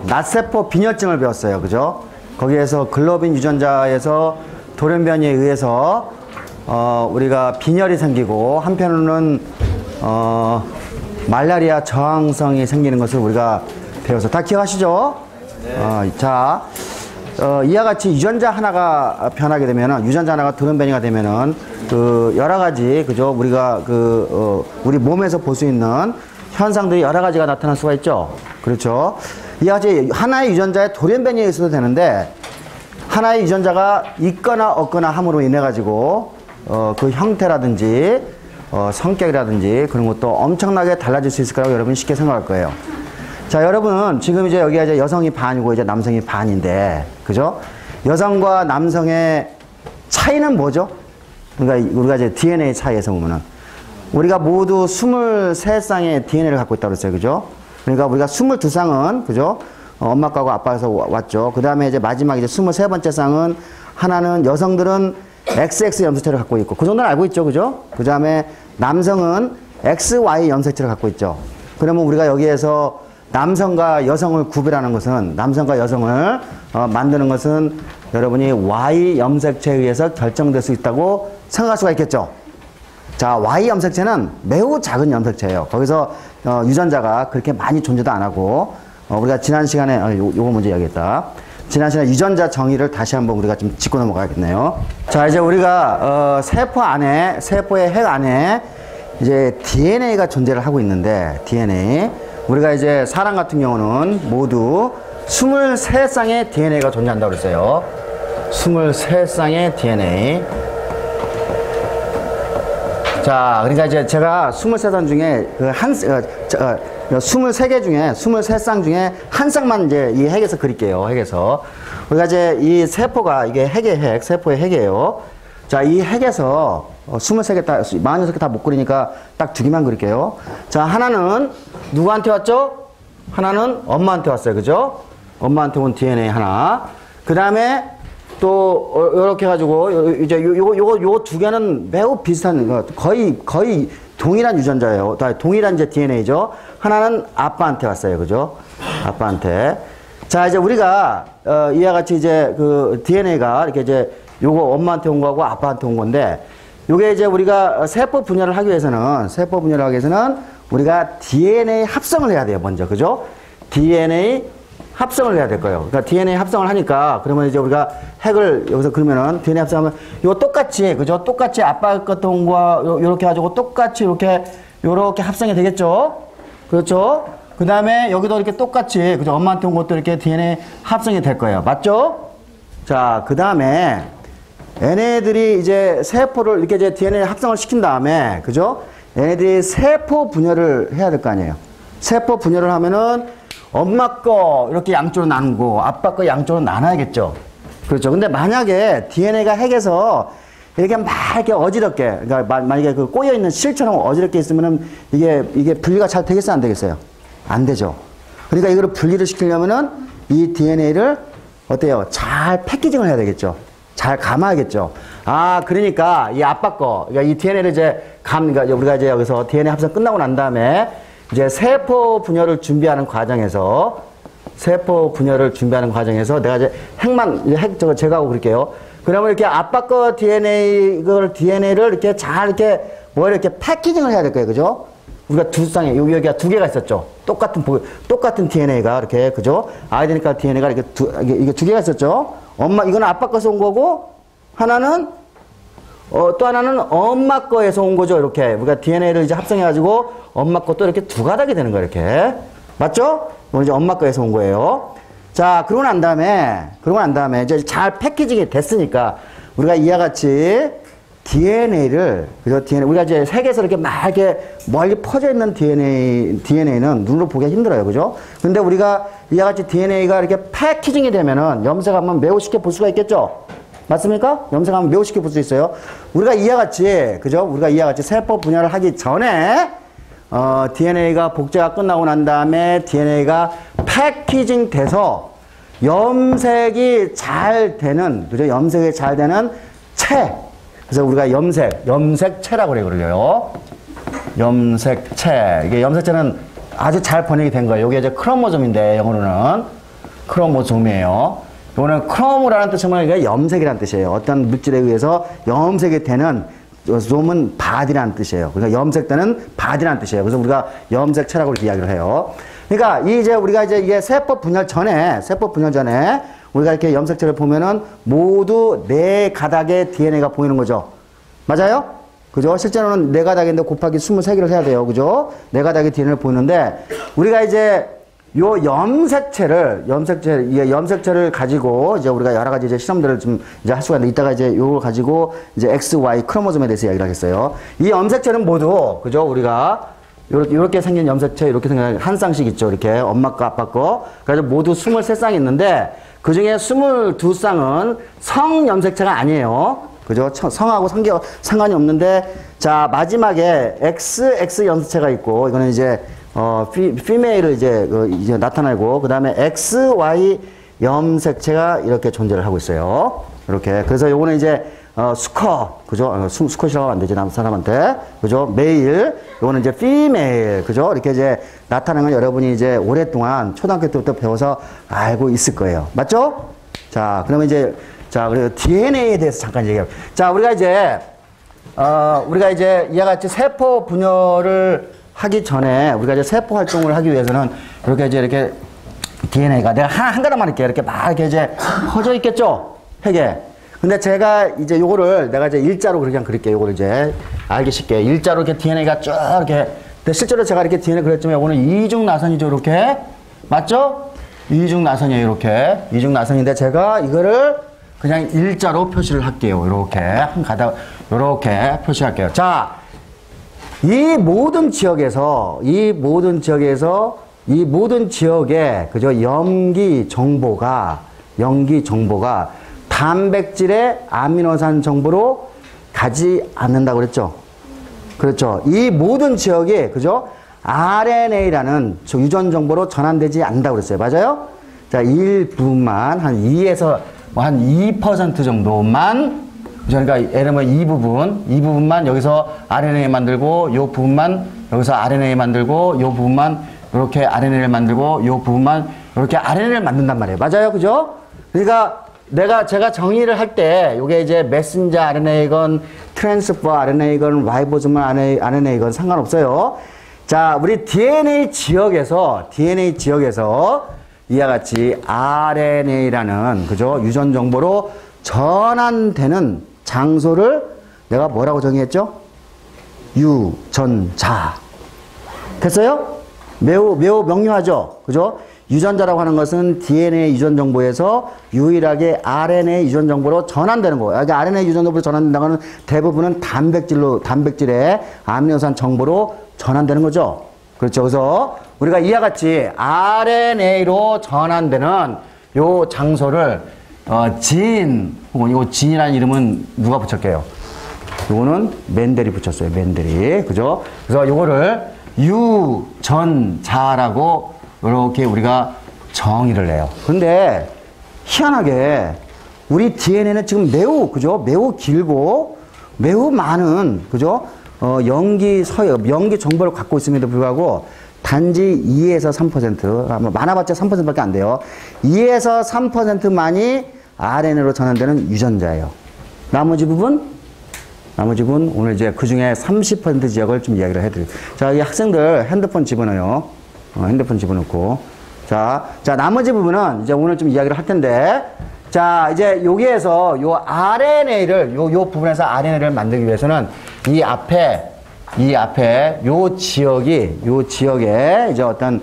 낫세포 빈혈증을 배웠어요. 그죠? 거기에서 글로빈 유전자에서 돌연변이에 의해서 우리가 빈혈이 생기고 한편으로는 말라리아 저항성이 생기는 것을 우리가 배워서 다 기억하시죠? 네. 자, 이와 같이 유전자 하나가 변하게 되면은, 유전자 하나가 돌연변이가 되면은 그 여러 가지, 그죠? 우리가 우리 몸에서 볼 수 있는 현상들이 여러 가지가 나타날 수가 있죠. 그렇죠? 이와 같이 하나의 유전자의 돌연변이에 있어도 되는데, 하나의 유전자가 있거나 없거나 함으로 인해 가지고 그 형태라든지 성격이라든지 그런 것도 엄청나게 달라질 수 있을 거라고 여러분이 쉽게 생각할 거예요. 자, 여러분은 지금 이제 여기가 이제 여성이 반이고 이제 남성이 반인데, 그죠? 여성과 남성의 차이는 뭐죠? 그러니까 우리가 이제 DNA 차이에서 보면은 우리가 모두 23쌍의 DNA를 갖고 있다고 그랬어요. 그죠? 그러니까 우리가 22쌍은, 그죠? 엄마 아빠하고 아빠에서 왔죠. 그 다음에 이제 마지막 이제 23번째 쌍은, 하나는 여성들은 XX 염색체를 갖고 있고, 그 정도는 알고 있죠. 그죠? 그 다음에 남성은 XY 염색체를 갖고 있죠. 그러면 우리가 여기에서 남성과 여성을 구별하는 것은, 남성과 여성을 만드는 것은 여러분이 Y 염색체에 의해서 결정될 수 있다고 생각할 수가 있겠죠. 자, Y 염색체는 매우 작은 염색체예요. 거기서 유전자가 그렇게 많이 존재도 안 하고, 우리가 지난 시간에 요거 먼저 이야기했다. 지난 시간에 유전자 정의를 다시 한번 우리가 좀 짚고 넘어가야겠네요. 자, 이제 우리가 세포 안에, 세포의 핵 안에 이제 DNA가 존재를 하고 있는데, DNA, 우리가 이제 사람 같은 경우는 모두 23쌍의 DNA가 존재한다고 그랬어요. 23쌍의 DNA. 자, 그러니까 이제 제가 23쌍 중에 23개 중에 23쌍 중에 한 쌍만 이제 이 핵에서 그릴게요. 핵에서 우리가 이제 이 세포가 이게 핵의 핵, 세포의 핵이에요. 자, 이 핵에서 23개 다 46개 다 못 그리니까 딱 2개만 그릴게요. 자, 하나는 누구한테 왔죠? 하나는 엄마한테 왔어요. 그죠? 엄마한테 온 DNA 하나. 그 다음에 또 이렇게 해가지고 이제 요거 2개는 매우 비슷한, 거의 동일한 유전자예요. 동일한 이제 DNA죠. 하나는 아빠한테 왔어요. 그죠? 아빠한테. 자, 이제 우리가 이와 같이 이제 그 DNA가 이렇게 이제 요거 엄마한테 온 거하고 아빠한테 온 건데, 요게 이제 우리가 세포 분열을 하기 위해서는 우리가 DNA 합성을 해야 돼요. 먼저. 그죠? DNA 합성을 해야 될 거예요. 그러니까 DNA 합성을 하니까, 그러면 이제 우리가 핵을 여기서 그러면은 DNA 합성하면 요 똑같이, 그죠? 똑같이 아빠 것도 온 거와 요렇게 가지고 똑같이 요렇게 합성이 되겠죠? 그렇죠? 그 다음에 여기도 이렇게 똑같이, 그죠? 엄마한테 온 것도 이렇게 DNA 합성이 될 거예요. 맞죠? 자, 그 다음에 얘네들이 이제 세포를 이렇게 이제 DNA 합성을 시킨 다음에, 그죠? 얘네들이 세포 분열을 해야 될 거 아니에요. 세포 분열을 하면은 엄마 거 이렇게 양쪽으로 나누고 아빠 거 양쪽으로 나눠야겠죠. 그렇죠. 근데 만약에 DNA가 핵에서 이렇게 막 이렇게 어지럽게, 그러니까 만약에 그 꼬여있는 실처럼 어지럽게 있으면은 이게 분리가 잘 되겠어요? 안 되겠어요? 안 되죠. 그러니까 이거를 분리를 시키려면은 이 DNA를 어때요? 잘 패키징을 해야 되겠죠. 잘 감아야겠죠. 아, 그러니까 이 아빠 거, 그러니까 이 DNA를 이제 그러니까 우리가 이제 여기서 DNA 합성 끝나고 난 다음에 이제 세포 분열을 준비하는 과정에서 내가 이제 핵 저거 제거하고 그럴게요. 그러면 이렇게 아빠 거 DNA를 이렇게 잘 이렇게 이렇게 패키징을 해야 될 거예요. 그죠? 우리가 여기가 2개가 있었죠. 똑같은 DNA가 이렇게, 그죠? 아이데니컬 DNA가 이게 2개가 있었죠. 이거는 아빠 거에서 온 거고, 하나는 또 하나는 엄마 거에서 온 거죠. 이렇게 우리가 DNA를 이제 합성해가지고 엄마 것도 이렇게 2가닥이 되는 거예요. 이렇게. 맞죠? 이건 이제 엄마 거에서 온 거예요. 자, 그러고 난 다음에 이제 잘 패키징이 됐으니까 우리가 이와 같이 DNA를, 그죠? 우리가 이제 세계에서 이렇게 막 이렇게 멀리 퍼져 있는 DNA는 눈으로 보기가 힘들어요. 그죠? 근데 우리가 이와 같이 DNA가 이렇게 패키징이 되면은 염색하면 매우 쉽게 볼 수가 있겠죠? 맞습니까? 염색하면 매우 쉽게 볼 수 있어요. 우리가 이와 같이, 그죠? 우리가 이와 같이 세포 분열을 하기 전에, DNA가 복제가 끝나고 난 다음에 DNA가 패키징 돼서 염색이 잘 되는, 그죠? 염색이 잘 되는 체. 그래서 우리가 염색체라고 그래요. 염색체. 이게 염색체는 아주 잘 번역이 된 거예요. 이게 이제 크로모좀인데, 영어로는. 크로모솜이에요. 이거는 크로모라는 뜻은 이게 염색이라는 뜻이에요. 어떤 물질에 의해서 염색이 되는 솜은 바디라는 뜻이에요. 그러니까 염색되는 바디라는 뜻이에요. 그래서 우리가 염색체라고 이렇게 이야기를 해요. 그러니까 우리가 이게 세포 분열 전에 우리가 이렇게 염색체를 보면은 모두 4가닥의 DNA가 보이는 거죠. 맞아요? 그죠? 실제로는 4가닥인데 곱하기 23개를 해야 돼요. 그죠? 4가닥의 DNA를 보이는데 우리가 이제 요 염색체를 가지고 이제 우리가 여러 가지 이제 실험들을 좀 이제 할 수가 있는데 이따가 이제 요걸 가지고 이제 X, Y 크로모솜에 대해서 이야기를 하겠어요. 이 염색체는 모두 그죠? 우리가 요렇게 생긴 염색체, 이렇게 생긴 한 쌍씩 있죠. 이렇게 엄마 거, 아빠 거. 그래서 모두 23쌍이 있는데 그 중에 22쌍은 성 염색체가 아니에요. 그죠? 성하고 상관이 없는데 자, 마지막에 XX 염색체가 있고 이거는 이제 피메일을 이제 나타내고, 그 다음에 XY 염색체가 이렇게 존재를 하고 있어요. 이렇게. 그래서 요거는 이제, 수컷, 그죠? 수컷이라고 하면 안 되지, 사람한테. 그죠? 메일. 요거는 이제 피메일. 그죠? 이렇게 이제 나타나는 건 여러분이 이제 오랫동안 초등학교 때부터 배워서 알고 있을 거예요. 맞죠? 자, 그러면 이제, 자, 그리고 DNA에 대해서 잠깐 얘기해요. 자, 우리가 이제 이와 같이 세포 분열을 하기 전에 우리가 이제 세포 활동을 하기 위해서는 이렇게 DNA가 내가 한 가닥만 이렇게 막 이렇게 이제 퍼져 있겠죠? 핵에. 근데 제가 이제 요거를 내가 이제 일자로 그냥 그릴게요. 요거를 이제 알기 쉽게 일자로 이렇게 DNA가 쭉 이렇게. 근데 실제로 제가 이렇게 DNA 그렸지만 요거는 이중 나선이죠. 이렇게. 맞죠? 이중 나선이에요. 이렇게. 이중 나선인데 제가 이거를 그냥 일자로 표시를 할게요. 이렇게 한 가닥 이렇게 표시할게요. 자, 이 모든 지역에 그죠? 염기 정보가 단백질의 아미노산 정보로 가지 않는다고 그랬죠. 그렇죠. 이 모든 지역이 그죠? RNA라는 유전 정보로 전환되지 않는다고 그랬어요. 맞아요? 자, 일부만 한 2에서 한 2% 정도만, 그러니까 예를 들면 이 부분만 여기서 RNA 만들고, 요 부분만 여기서 RNA 만들고, 요 부분만 이렇게 RNA를 만들고, 요 부분만 이렇게 RNA를 만든단 말이에요. 맞아요? 그죠? 그러니까 제가 정의를 할 때, 요게 이제 메신저 RNA건, 트랜스퍼 RNA건, 라이보소멀 RNA건 상관없어요. 자, 우리 DNA 지역에서 이와 같이 RNA라는, 그죠? 유전 정보로 전환되는 장소를 내가 뭐라고 정의했죠? 유전자. 됐어요? 매우 명료하죠? 그죠? 유전자라고 하는 것은 DNA 유전 정보에서 유일하게 RNA 유전 정보로 전환되는 거예요. 그러니까 RNA 유전 정보로 전환된다는 것은 대부분은 단백질의 아미노산 정보로 전환되는 거죠. 그렇죠. 그래서 우리가 이와 같이 RNA로 전환되는 요 장소를 진, 혹은 이거 진이라는 이름은 누가 붙였게요? 요거는 맨델이 붙였어요. 맨델이. 그죠? 그래서 요거를 유전자라고 이렇게 우리가 정의를 해요. 근데 희한하게 우리 DNA는 지금 매우 길고 매우 많은, 그죠? 염기 정보를 갖고 있음에도 불구하고 단지 2에서 3%, 많아봤자 3%밖에 안 돼요. 2에서 3%만이 RNA로 전환되는 유전자예요. 나머지 부분 오늘 이제 그 중에 30% 지역을 좀 이야기를 해드릴게요. 자, 이 학생들 핸드폰 집어넣어요. 핸드폰 집어넣고. 자, 나머지 부분은 이제 오늘 좀 이야기를 할 텐데, 자, 이제 여기에서 요 RNA를, 요 부분에서 RNA를 만들기 위해서는 이 앞에 요 지역에 이제 어떤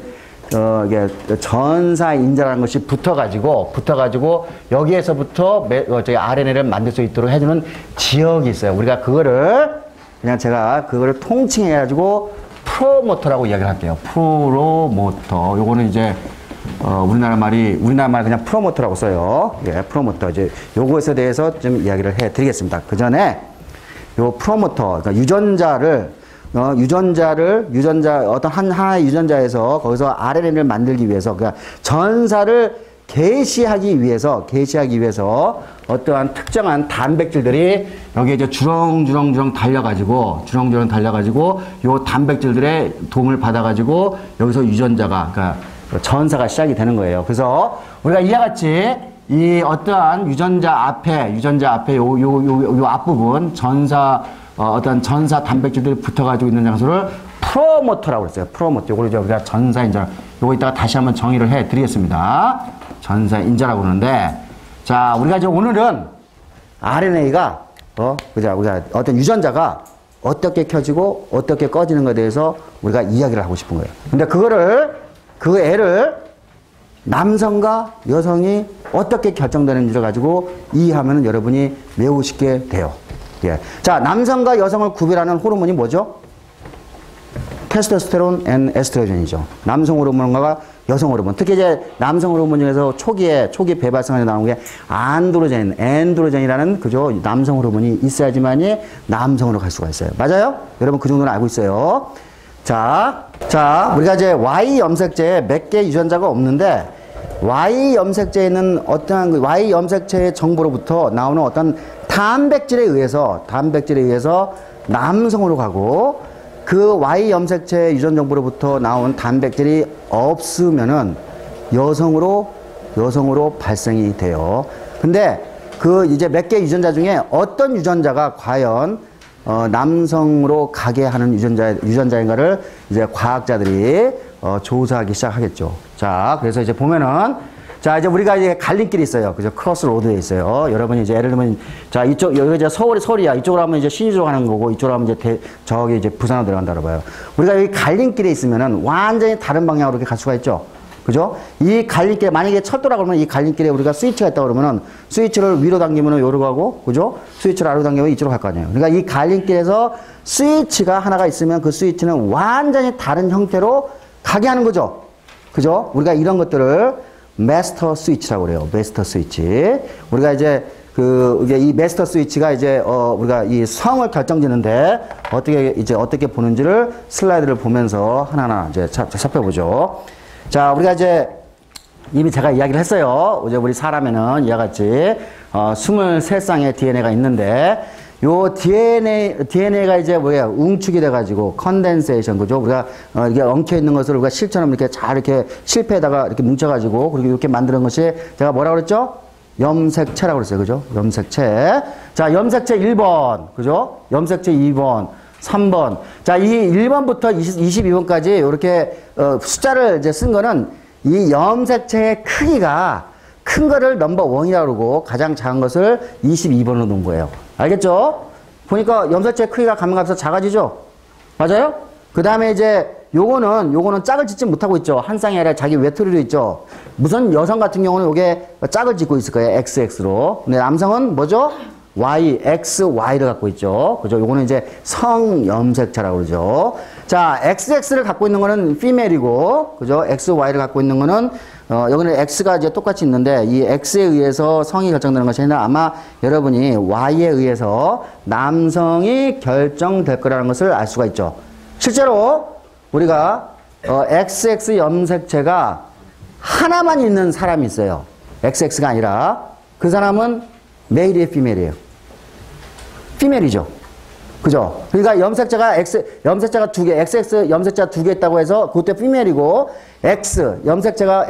이게 전사인자라는 것이 붙어가지고 여기에서부터 저기 RNA를 만들 수 있도록 해주는 지역이 있어요. 우리가 제가 그거를 통칭해가지고 프로모터라고 이야기를 할게요. 프로모터. 요거는 이제 우리나라 말 그냥 프로모터라고 써요. 예, 프로모터. 이제 요것에 대해서 좀 이야기를 해드리겠습니다. 그 전에 요 프로모터, 그러니까 어떤 하나의 유전자에서 거기서 RNA를 만들기 위해서, 그러니까 전사를 개시하기 위해서 어떠한 특정한 단백질들이 여기에 이제 주렁주렁 달려가지고 요 단백질들의 도움을 받아가지고 여기서 유전자가, 그러니까 전사가 시작이 되는 거예요. 그래서 우리가 이와 같이 이 어떠한 유전자 앞에 요 앞부분 어떤 전사 단백질들이 붙어가지고 있는 장소를 프로모터라고 그랬어요. 프로모터. 요걸 이제 우리가 전사인자. 요거 이따가 다시 한번 정의를 해 드리겠습니다. 전사인자라고 그러는데, 자, 우리가 이제 오늘은 RNA가, 우리가 어떤 유전자가 어떻게 켜지고 어떻게 꺼지는 것에 대해서 우리가 이야기를 하고 싶은 거예요. 근데 그 애를 남성과 여성이 어떻게 결정되는지를 가지고 이해하면 여러분이 매우 쉽게 돼요. 예. 자, 남성과 여성을 구별하는 호르몬이 뭐죠? 테스토스테론 앤 에스트로겐이죠. 남성 호르몬과 여성 호르몬. 특히 이제 남성 호르몬 중에서 초기 배발성에 나오는 게 엔드로젠이라는 그죠? 남성 호르몬이 있어야지만이 남성으로 갈 수가 있어요. 맞아요? 여러분 그 정도는 알고 있어요. 자, 우리가 이제 Y 염색체에 몇 개 유전자가 없는데 Y 염색체에 있는 어떠한 Y 염색체의 정보로부터 나오는 어떤 단백질에 의해서 남성으로 가고 그 Y 염색체 유전 정보로부터 나온 단백질이 없으면은 여성으로 발생이 돼요. 근데 그 이제 몇 개 유전자 중에 어떤 유전자가 과연 남성으로 가게 하는 유전자인가를 이제 과학자들이 조사하기 시작하겠죠. 자, 그래서 이제 보면은 자, 이제 우리가 이제 갈림길이 있어요. 그죠? 크로스 로드에 있어요. 여러분이 이제 예를 들면, 자, 여기 이제 서울이야. 이쪽으로 하면 이제 신의주로 가는 거고, 이쪽으로 하면 이제 저기 이제 부산으로 들어간다고 봐요. 우리가 여기 갈림길에 있으면은 완전히 다른 방향으로 이렇게 갈 수가 있죠. 그죠? 이 갈림길에, 만약에 철도라고 그러면 이 갈림길에 우리가 스위치가 있다고 그러면은 스위치를 위로 당기면은 요로 가고, 그죠? 스위치를 아래로 당기면 이쪽으로 갈 거 아니에요. 그러니까 이 갈림길에서 스위치가 하나가 있으면 그 스위치는 완전히 다른 형태로 가게 하는 거죠. 그죠? 우리가 이런 것들을 마스터 스위치라고 그래요. 마스터 스위치. 우리가 이제 이 마스터 스위치가 이제 우리가 이 성을 결정짓는데 어떻게 보는지를 슬라이드를 보면서 하나하나 이제 살펴보죠. 자, 우리가 이제 이미 제가 이야기를 했어요. 이제 우리 사람에는 이와 같이 23쌍의 DNA가 있는데 요 DNA가 이제 웅축이 돼가지고 컨덴세이션, 그죠? 우리가 이게 엉켜 있는 것을 우리가 실처럼 이렇게 잘 이렇게 실패에다가 이렇게 뭉쳐가지고 그리고 이렇게 만드는 것이 제가 뭐라고 그랬죠? 염색체라고 그랬어요, 그죠? 염색체. 자, 염색체 1번, 그죠? 염색체 2번, 3번. 자, 이 1번부터 22번까지 이렇게 숫자를 이제 쓴 거는 이 염색체의 크기가 큰 거를 넘버 1이라고 그러고 가장 작은 것을 22번으로 놓은 거예요. 알겠죠? 보니까 염색체 크기가 가면 가면서 작아지죠? 맞아요? 그 다음에 이제 요거는 짝을 짓지 못하고 있죠. 한 쌍이 아니라 자기 외톨이로 있죠. 무슨 여성 같은 경우는 요게 짝을 짓고 있을 거예요. XX로. 근데 남성은 뭐죠? XY를 갖고 있죠. 그죠? 요거는 이제 성염색체라고 그러죠. 자, XX를 갖고 있는 거는 female이고, 그죠? XY를 갖고 있는 거는, 여기는 X가 이제 똑같이 있는데, 이 X에 의해서 성이 결정되는 것이 아니라 아마 여러분이 Y에 의해서 남성이 결정될 거라는 것을 알 수가 있죠. 실제로 우리가, XX 염색체가 하나만 있는 사람이 있어요. XX가 아니라. 그 사람은 메일이에요, 피메일이에요? 피메일이죠. 그죠? 그러니까 염색체가 두 개, XX 염색체가 두 개 있다고 해서 그것도 피메일이고, X 염색체가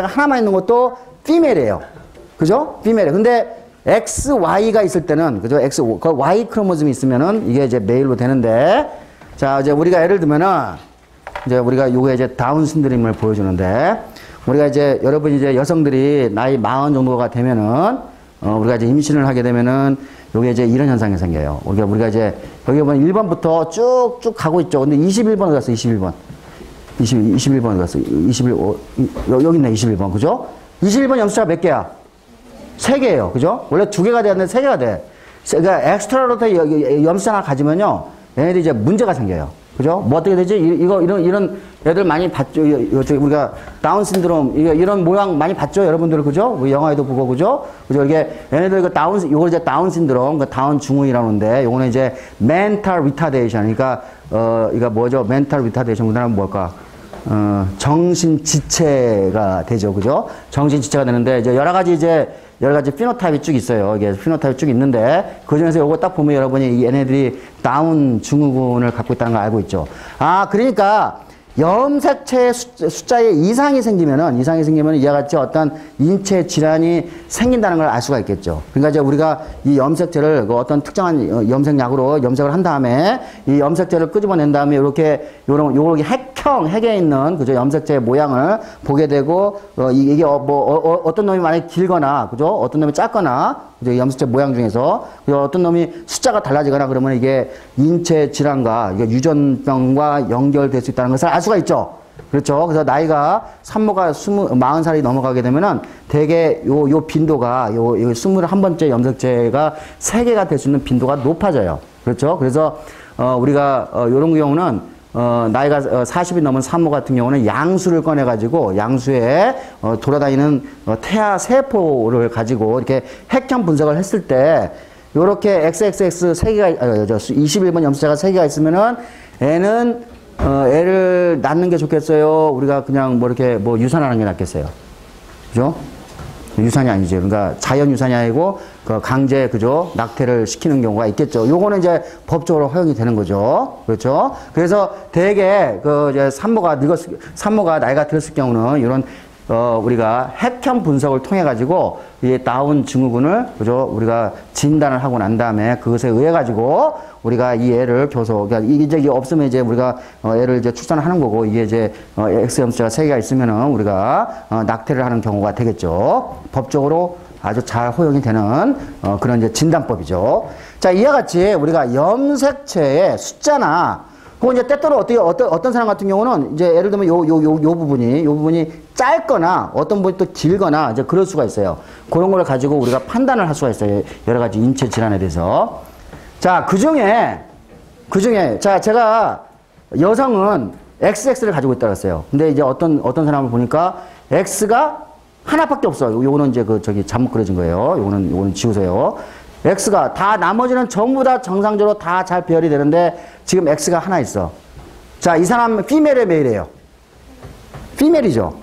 하나만 있는 것도 피메일이에요. 그죠? 피메일. 근데 XY가 있을 때는, 그죠? 그 Y 크로모즘이 있으면은 이게 이제 메일로 되는데, 자, 이제 우리가 예를 들면은, 이제 우리가 요게 이제 다운 신드롬을 보여주는데, 우리가 이제 여러분이 이제 여성들이 나이 40 정도가 되면은, 우리가 이제 임신을 하게 되면은, 요게 이제 이런 현상이 생겨요. 우리가 이제, 여기 보면 1번부터 쭉쭉 가고 있죠. 근데 21번 갔어, 21번. 21번 갔어. 여기 있네, 21번. 그죠? 21번 염색체가 몇 개야? 3개예요. 그죠? 원래 2개가 돼야 되는데 3개가 돼. 그러니까 엑스트라로테 염색 하나 가지면요, 얘네들이 이제 문제가 생겨요. 그죠? 뭐 어떻게 되지? 이런 애들 많이 봤죠? 우리가 다운 신드롬, 이런 모양 많이 봤죠? 여러분들, 그죠? 우리 영화에도 보고, 그죠? 그죠? 이게, 얘네들 요걸 이제 다운 신드롬, 다운 증후이라는데, 요거는 이제 멘탈 리타데이션. 그러니까, 이거 뭐죠? 멘탈 리타데이션. 우리나라는 뭘까? 정신 지체가 되죠. 그죠? 정신 지체가 되는데, 이제 여러 가지 피노타입이 쭉 있어요. 이게 피노타입이 쭉 있는데, 그 중에서 요거 딱 보면 여러분이 이 얘네들이 다운 증후군을 갖고 있다는 걸 알고 있죠. 아, 그러니까 염색체의 숫자에 이상이 생기면은 이와 같이 어떤 인체 질환이 생긴다는 걸 알 수가 있겠죠. 그러니까 이제 우리가 이 염색체를 그 어떤 특정한 염색약으로 염색을 한 다음에 이 염색체를 끄집어낸 다음에 이렇게 요렇게 핵에 있는 그죠 염색체의 모양을 보게 되고 이게 어떤 놈이 만약에 길거나 그죠 어떤 놈이 작거나 그죠 염색체 모양 중에서 어떤 놈이 숫자가 달라지거나 그러면 이게 인체 질환과 이게 유전병과 연결될 수 있다는 것을 알 수가 있죠. 그렇죠. 그래서 나이가 산모가 40살이 넘어가게 되면은 대개 요 빈도가 요 21번째 염색체가 3개가 될 수 있는 빈도가 높아져요. 그렇죠. 그래서 우리가 요런 경우는 나이가 40이 넘은 산모 같은 경우는 양수를 꺼내가지고 양수에 돌아다니는 태아 세포를 가지고 이렇게 핵형 분석을 했을 때 요렇게 XXX 3개가 21번 염색체가 3개가 있으면은 애를 낳는 게 좋겠어요? 우리가 그냥 뭐 이렇게 뭐 유산하는 게 낫겠어요? 그죠? 유산이 아니죠. 그러니까 자연 유산이 아니고 그 강제 그죠? 낙태를 시키는 경우가 있겠죠. 요거는 이제 법적으로 허용이 되는 거죠. 그렇죠? 그래서 대개 그 이제 산모가 나이가 들었을 경우는 이런 우리가 핵형 분석을 통해 가지고 이 다운 증후군을 그죠? 우리가 진단을 하고 난 다음에 그것에 의해 가지고 우리가 이 애를 그러니까 이게 없으면 이제 우리가 애를 이제 출산하는 거고 이게 이제 X 염색체가 3개가 있으면은 우리가 낙태를 하는 경우가 되겠죠. 법적으로 아주 잘 허용이 되는 그런 이제 진단법이죠. 자, 이와 같이 우리가 염색체의 숫자나 혹은 이제 때때로 어떤 사람 같은 경우는 이제 예를 들면 요 부분이 짧거나 어떤 부분이 또 길거나 이제 그럴 수가 있어요. 그런 걸 가지고 우리가 판단을 할 수가 있어요. 여러 가지 인체 질환에 대해서. 자, 그 중에, 자, 제가 여성은 XX를 가지고 있다고 했어요. 근데 이제 어떤 사람을 보니까 X가 하나밖에 없어요. 요거는 이제 잘못 그려진 거예요. 요거는 지우세요. X가 나머지는 전부 다 정상적으로 다 잘 배열이 되는데 지금 X가 하나 있어. 자, 이 사람은 피메일에 메일이에요. 피메일이죠.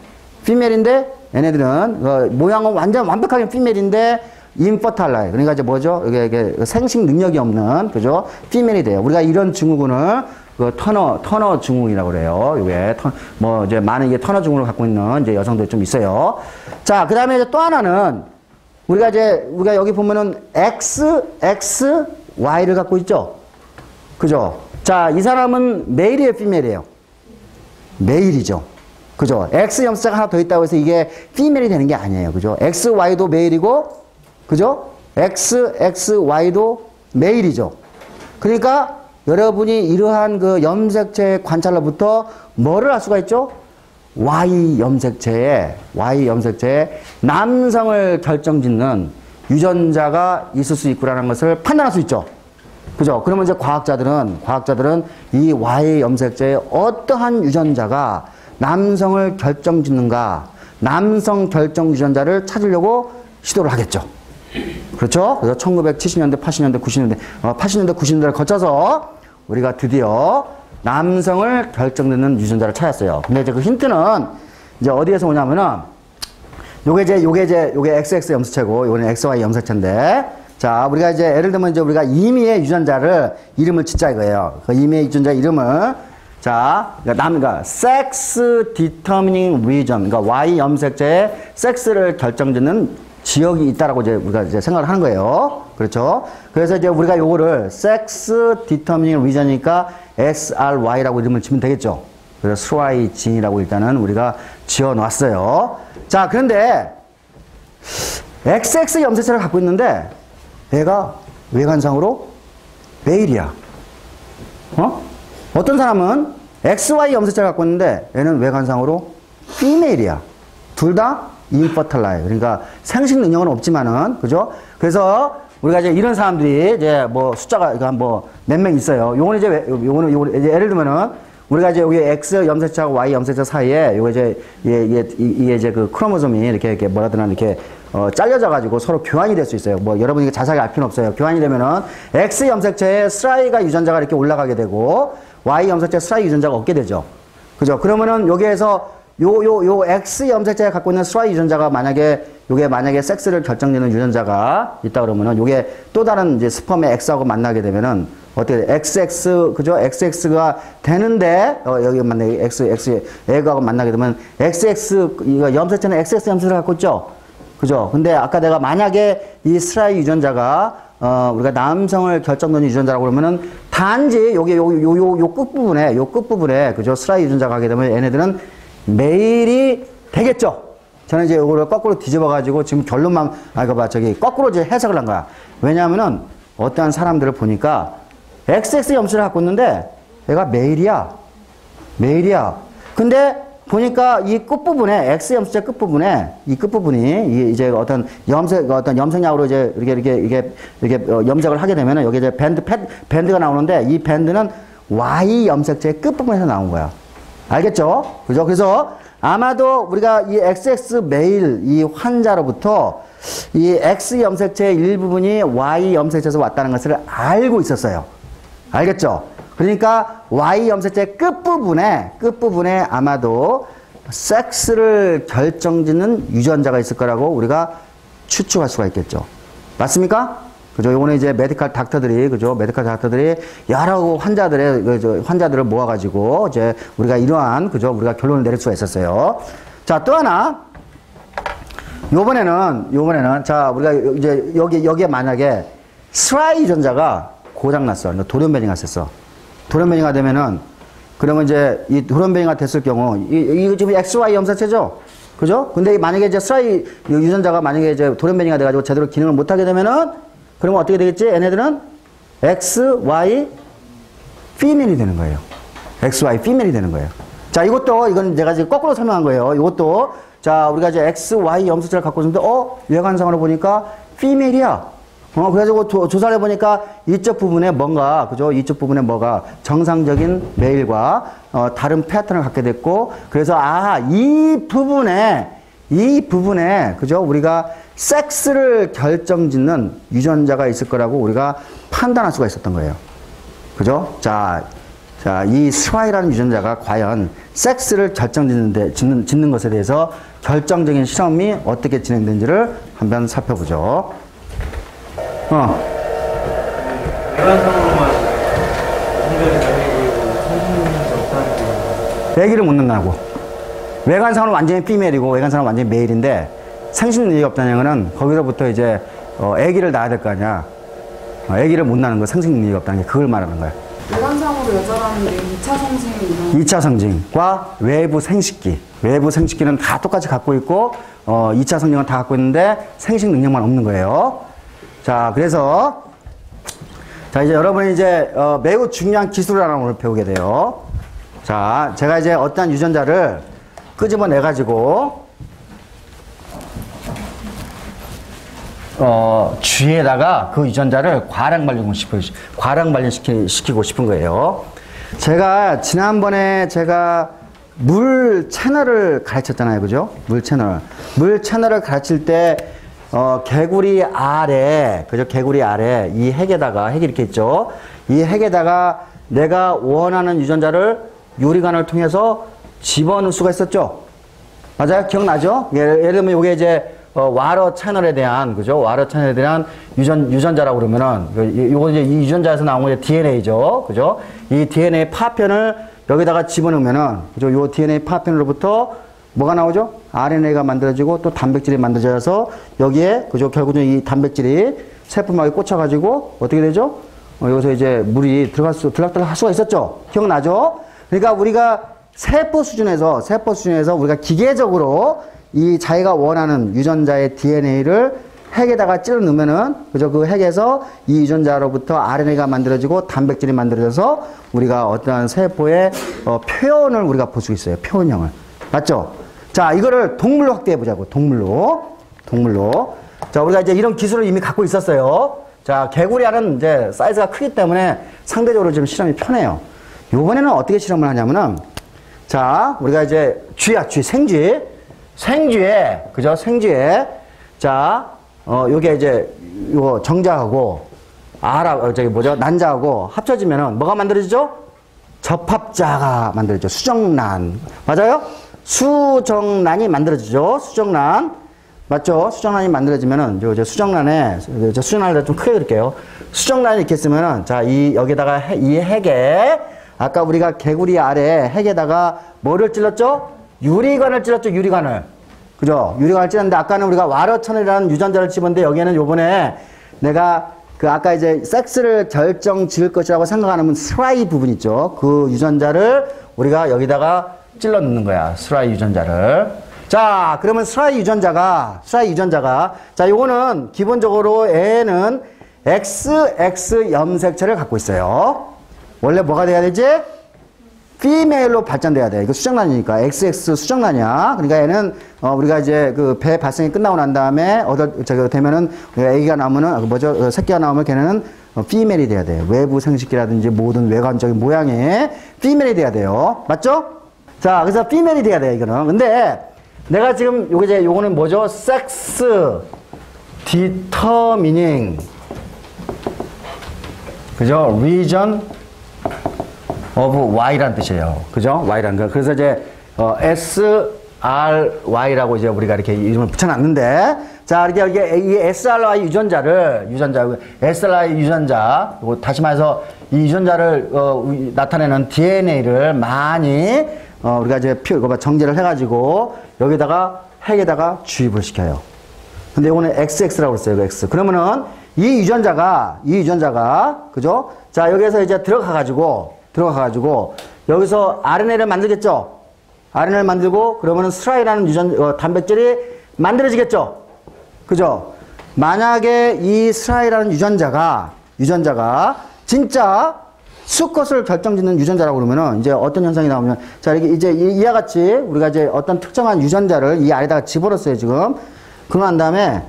피메일인데 얘네들은 모양은 완벽하게 피메일인데 인퍼탈라이. 그러니까 이제 뭐죠? 이게 생식 능력이 없는 그죠? 피메일이 돼요. 우리가 이런 증후군을 터너 증후군이라고 그래요. 이게 이제 많은 이게 터너 증후군을 갖고 있는 이제 여성들이 좀 있어요. 자, 그다음에 이제 또 하나는 우리가 여기 보면은 Y를 갖고 있죠? 그죠? 자, 이 사람은 메일이에요, 피메일이에요? 메일이죠. 그죠? X 염색체가 하나 더 있다고 해서 이게 피메일이 되는 게 아니에요. 그죠? XY도 메일이고, 그죠? XXY도 메일이죠. 그러니까 여러분이 이러한 그 염색체 관찰로부터 뭐를 알 수가 있죠? Y 염색체에 남성을 결정짓는 유전자가 있을 수 있구라는 것을 판단할 수 있죠. 그죠? 그러면 이제 과학자들은 이 Y 염색체의 어떠한 유전자가 남성을 결정짓는가, 남성 결정 유전자를 찾으려고 시도를 하겠죠. 그렇죠? 그래서 1970년대, 80년대, 90년대를 거쳐서 우리가 드디어 남성을 결정짓는 유전자를 찾았어요. 근데 이제 그 힌트는 이제 어디에서 오냐면은 요게 XX 염색체고 요거는 XY 염색체인데 자, 우리가 이제 예를 들면 이제 우리가 임의의 유전자를 이름을 짓자 이거예요. 그 임의의 유전자 이름을 자, 그러니까 sex determining region, 그러니까 Y 염색체의 섹스를 결정짓는 지역이 있다라고 이제 우리가 이제 생각을 하는 거예요. 그렇죠? 그래서 이제 우리가 요거를 sex determining region이니까 SRY라고 이름을 지면 되겠죠. 그래서 SRY 진이라고 일단은 우리가 지어 놨어요. 자, 그런데 XX 염색체를 갖고 있는데 얘가 외관상으로 메일이야. 어떤 사람은 XY 염색체를 갖고 있는데 얘는 외관상으로 피메일이야. 둘 다 인퍼탈라이. 그러니까 생식 능력은 없지만은 그죠? 그래서 우리가 이제 이런 사람들이 이제 뭐 숫자가 뭐 몇 명 있어요. 요거는 이제 예를 들면은 우리가 이제 여기 X 염색체하고 Y 염색체 사이에 요거 이제 이게 이제 그 크로모솜이 이렇게 뭐라 하나 이렇게 잘려져 가지고 서로 교환이 될 수 있어요. 뭐 여러분이 자세하게 알 필요는 없어요. 교환이 되면은 X 염색체에 스라이가 유전자가 이렇게 올라가게 되고 Y 염색체 스라이 유전자가 없게 되죠. 그죠? 그러면은 여기에서 요 X 염색체가 갖고 있는 스라이 유전자가 만약에 섹스를 결정짓는 유전자가 있다 그러면은 요게 또 다른 이제 스펌의 X하고 만나게 되면은 어떻게 돼? XX, 그죠? XX가 되는데, 여기 만나게, 애하고 만나게 되면, 이거 염색체는 XX 염색을 갖고 있죠? 그죠? 근데 아까 내가 만약에 이 스라이 유전자가, 우리가 남성을 결정짓는 유전자라고 그러면은, 단지, 요 끝부분에, 그죠? 스라이 유전자가 하게 되면 얘네들은 메일이 되겠죠? 저는 이제 이거를 거꾸로 뒤집어가지고 지금 결론만, 거꾸로 이제 해석을 한 거야. 왜냐하면은, 어떠한 사람들을 보니까, XX 염수를 갖고 있는데 얘가 메일이야. 근데 보니까 이 끝부분에 X 염수체 끝부분에 이 끝부분이 이제 어떤 염색약으로 이제 이렇게 염색을 하게 되면은 여기 이제 밴드가 나오는데 이 밴드는 Y 염색체의 끝부분에서 나온 거야. 알겠죠? 그죠? 그래서 아마도 우리가 이 XX 메일 이 환자로부터 이 X 염색체의 일부분이 Y 염색체에서 왔다는 것을 알고 있었어요. 알겠죠? 그러니까 Y 염색체 끝부분에 아마도 섹스를 결정짓는 유전자가 있을 거라고 우리가 추측할 수가 있겠죠. 맞습니까? 그죠? 요거는 이제 메디컬 닥터들이 여러 환자들을 모아가지고 이제 우리가 이러한, 그죠? 우리가 결론을 내릴 수가 있었어요. 자, 또 하나. 요번에는 자, 우리가 이제 여기에 만약에 스라이 유전자가 고장났어. 돌연변이가 됐어. 돌연변이가 되면은, 그러면 이제 이 돌연변이가 됐을 경우, 이거 지금 XY 염색체죠? 그죠? 근데 만약에 이제 스라이 유전자가 만약에 이제 돌연변이가 돼가지고 제대로 기능을 못하게 되면은, 그러면 어떻게 되겠지? 얘네들은 XY 피멜이 되는 거예요. XY 피멜이 되는 거예요. 자, 이건 제가 지금 거꾸로 설명한 거예요. 이것도, 자, 우리가 이제 XY 염색체를 갖고 있는데, 외관상으로 보니까 피멜이야. 그래가지고 조사를 해보니까 이쪽 부분에 뭔가, 그죠? 이쪽 부분에 뭐가 정상적인 메일과, 다른 패턴을 갖게 됐고, 그래서, 이 부분에, 그죠? 우리가 섹스를 결정짓는 유전자가 있을 거라고 우리가 판단할 수가 있었던 거예요. 그죠? 자, 이 스와이라는 유전자가 과연 섹스를 짓는 것에 대해서 결정적인 실험이 어떻게 진행된지를 한번 살펴보죠. 외관상으로만 성별이 다르고 성신이 없다는 게 애기를 못 낳는다고. 외관상으로 완전히 피메일이고 외관상으로 완전히 메일인데 생식 능력이 없다는 거는 거기서부터 이제 애기를 낳아야 될 거 아니야. 애기를 못 낳는 거, 생식 능력이 없다는 게 그걸 말하는 거야. 외관상으로 여자라는 게 2차 성징 2차 성징과 외부 생식기. 외부 생식기는 다 똑같이 갖고 있고 2차 성징은 다 갖고 있는데 생식 능력만 없는 거예요. 자, 그래서 이제 여러분이 이제 매우 중요한 기술을 하나 오늘 배우게 돼요. 자, 제가 이제 어떠한 유전자를 끄집어내 가지고 쥐에다가 그 유전자를 과량 발현시키고 싶은 거예요. 제가 지난번에 물 채널을 가르쳤잖아요. 그죠? 물 채널을 가르칠 때 개구리 알에, 그죠? 개구리 알에 이 핵이 이렇게 있죠? 이 핵에다가 내가 원하는 유전자를 유리관을 통해서 집어넣을 수가 있었죠? 맞아요? 기억나죠? 예를 들면 이게 이제 와러 채널에 대한, 그죠? 와러 채널에 대한 유전자라고 그러면은, 요거 이제 이 유전자에서 나온 게 DNA죠? 그죠? 이 DNA 파편을 여기다가 집어넣으면은, 그죠? 요 DNA 파편으로부터 뭐가 나오죠? RNA가 만들어지고 또 단백질이 만들어져서 여기에, 그죠? 결국은 이 단백질이 세포막에 꽂혀가지고 어떻게 되죠? 여기서 이제 물이 들락들락 할 수가 있었죠? 기억나죠? 그러니까 우리가 세포 수준에서 우리가 기계적으로 이 자기가 원하는 유전자의 DNA를 핵에다가 찔러 넣으면은, 그죠? 그 핵에서 이 유전자로부터 RNA가 만들어지고 단백질이 만들어져서 우리가 어떠한 세포의 표현을 우리가 볼 수 있어요. 표현형을. 맞죠? 자, 이거를 동물로 확대해 보자고. 동물로. 자, 우리가 이제 이런 기술을 이미 갖고 있었어요. 자, 개구리 알은 이제 사이즈가 크기 때문에 상대적으로 좀 실험이 편해요. 요번에는 어떻게 실험을 하냐면은, 자, 우리가 이제 생쥐에, 그죠? 생쥐에, 자, 요게 이제, 요거 정자하고, 난자하고 합쳐지면은 뭐가 만들어지죠? 접합자가 만들어지죠. 수정란. 맞아요? 수정란이 만들어지죠. 수정란. 맞죠? 수정란이 만들어지면은, 저 수정란에, 저 수정란을 좀 크게 그릴게요. 수정란이 이렇게 있으면은, 자, 여기다가 이 핵에, 아까 우리가 개구리 아래 핵에다가 뭐를 찔렀죠? 유리관을 찔렀죠, 유리관을. 그죠? 유리관을 찔렀는데, 아까는 우리가 와르천이라는 유전자를 집었는데, 여기에는 요번에 내가 아까 이제 섹스를 결정 지을 것이라고 생각하는 스라이 부분 있죠? 그 유전자를 우리가 여기다가 찔러 넣는 거야. 스라이 유전자를. 자, 그러면 스라이 유전자가, 자, 요거는 기본적으로 애는 XX 염색체를 갖고 있어요. 원래 뭐가 돼야 되지? 피메일로 발전돼야 돼. 이거 수정란이니까. XX 수정란이야. 그러니까 얘는, 우리가 이제 그 배 발생이 끝나고 난 다음에, 되면은, 애기가 나오면은, 새끼가 나오면 걔네는 피메일이 돼야 돼. 외부 생식기라든지 모든 외관적인 모양의 피메일이 돼야 돼요. 맞죠? 자, 그래서 피메일이 돼야 돼, 이거는. 근데, 내가 지금, 요거는 뭐죠? 섹스, 디터미닝. 그죠? region of Y라는 뜻이에요. 그죠? Y라는 거. 그래서 이제, SRY라고 이제 우리가 이렇게 이름을 붙여놨는데, 자, 이렇게 이 SRY SRY 유전자, 다시 말해서 이 유전자를, 나타내는 DNA를 많이, 우리가 이제 정제를 해가지고, 여기다가, 핵에다가 주입을 시켜요. 근데 이거는 XX라고 했어요, X. 그러면은, 이 유전자가, 그죠? 자, 여기에서 이제 들어가가지고, 여기서 RNA를 만들겠죠? RNA를 만들고, 그러면은 스라이라는 단백질이 만들어지겠죠? 그죠? 만약에 이 스라이라는 유전자가 진짜 수컷을 결정짓는 유전자라고 그러면은, 이제 어떤 현상이 나오면, 자, 이제 이와 같이 우리가 이제 어떤 특정한 유전자를 이 안에다가 집어넣었어요, 지금. 그러고 난 다음에,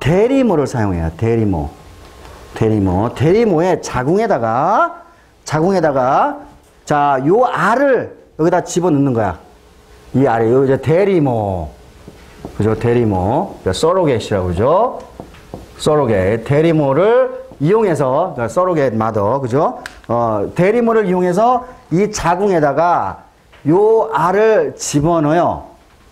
대리모를 사용해요, 대리모의 자궁에다가, 자, 요 알을 여기다 집어넣는 거야. 이 알을, 요 이제 대리모. 그죠? 대리모. 서로겟이라고 그러죠? 서로겟. 대리모를 이용해서, 서로겟 마더. 그죠? 대리모를 이용해서 이 자궁에다가 요 알을 집어넣어요.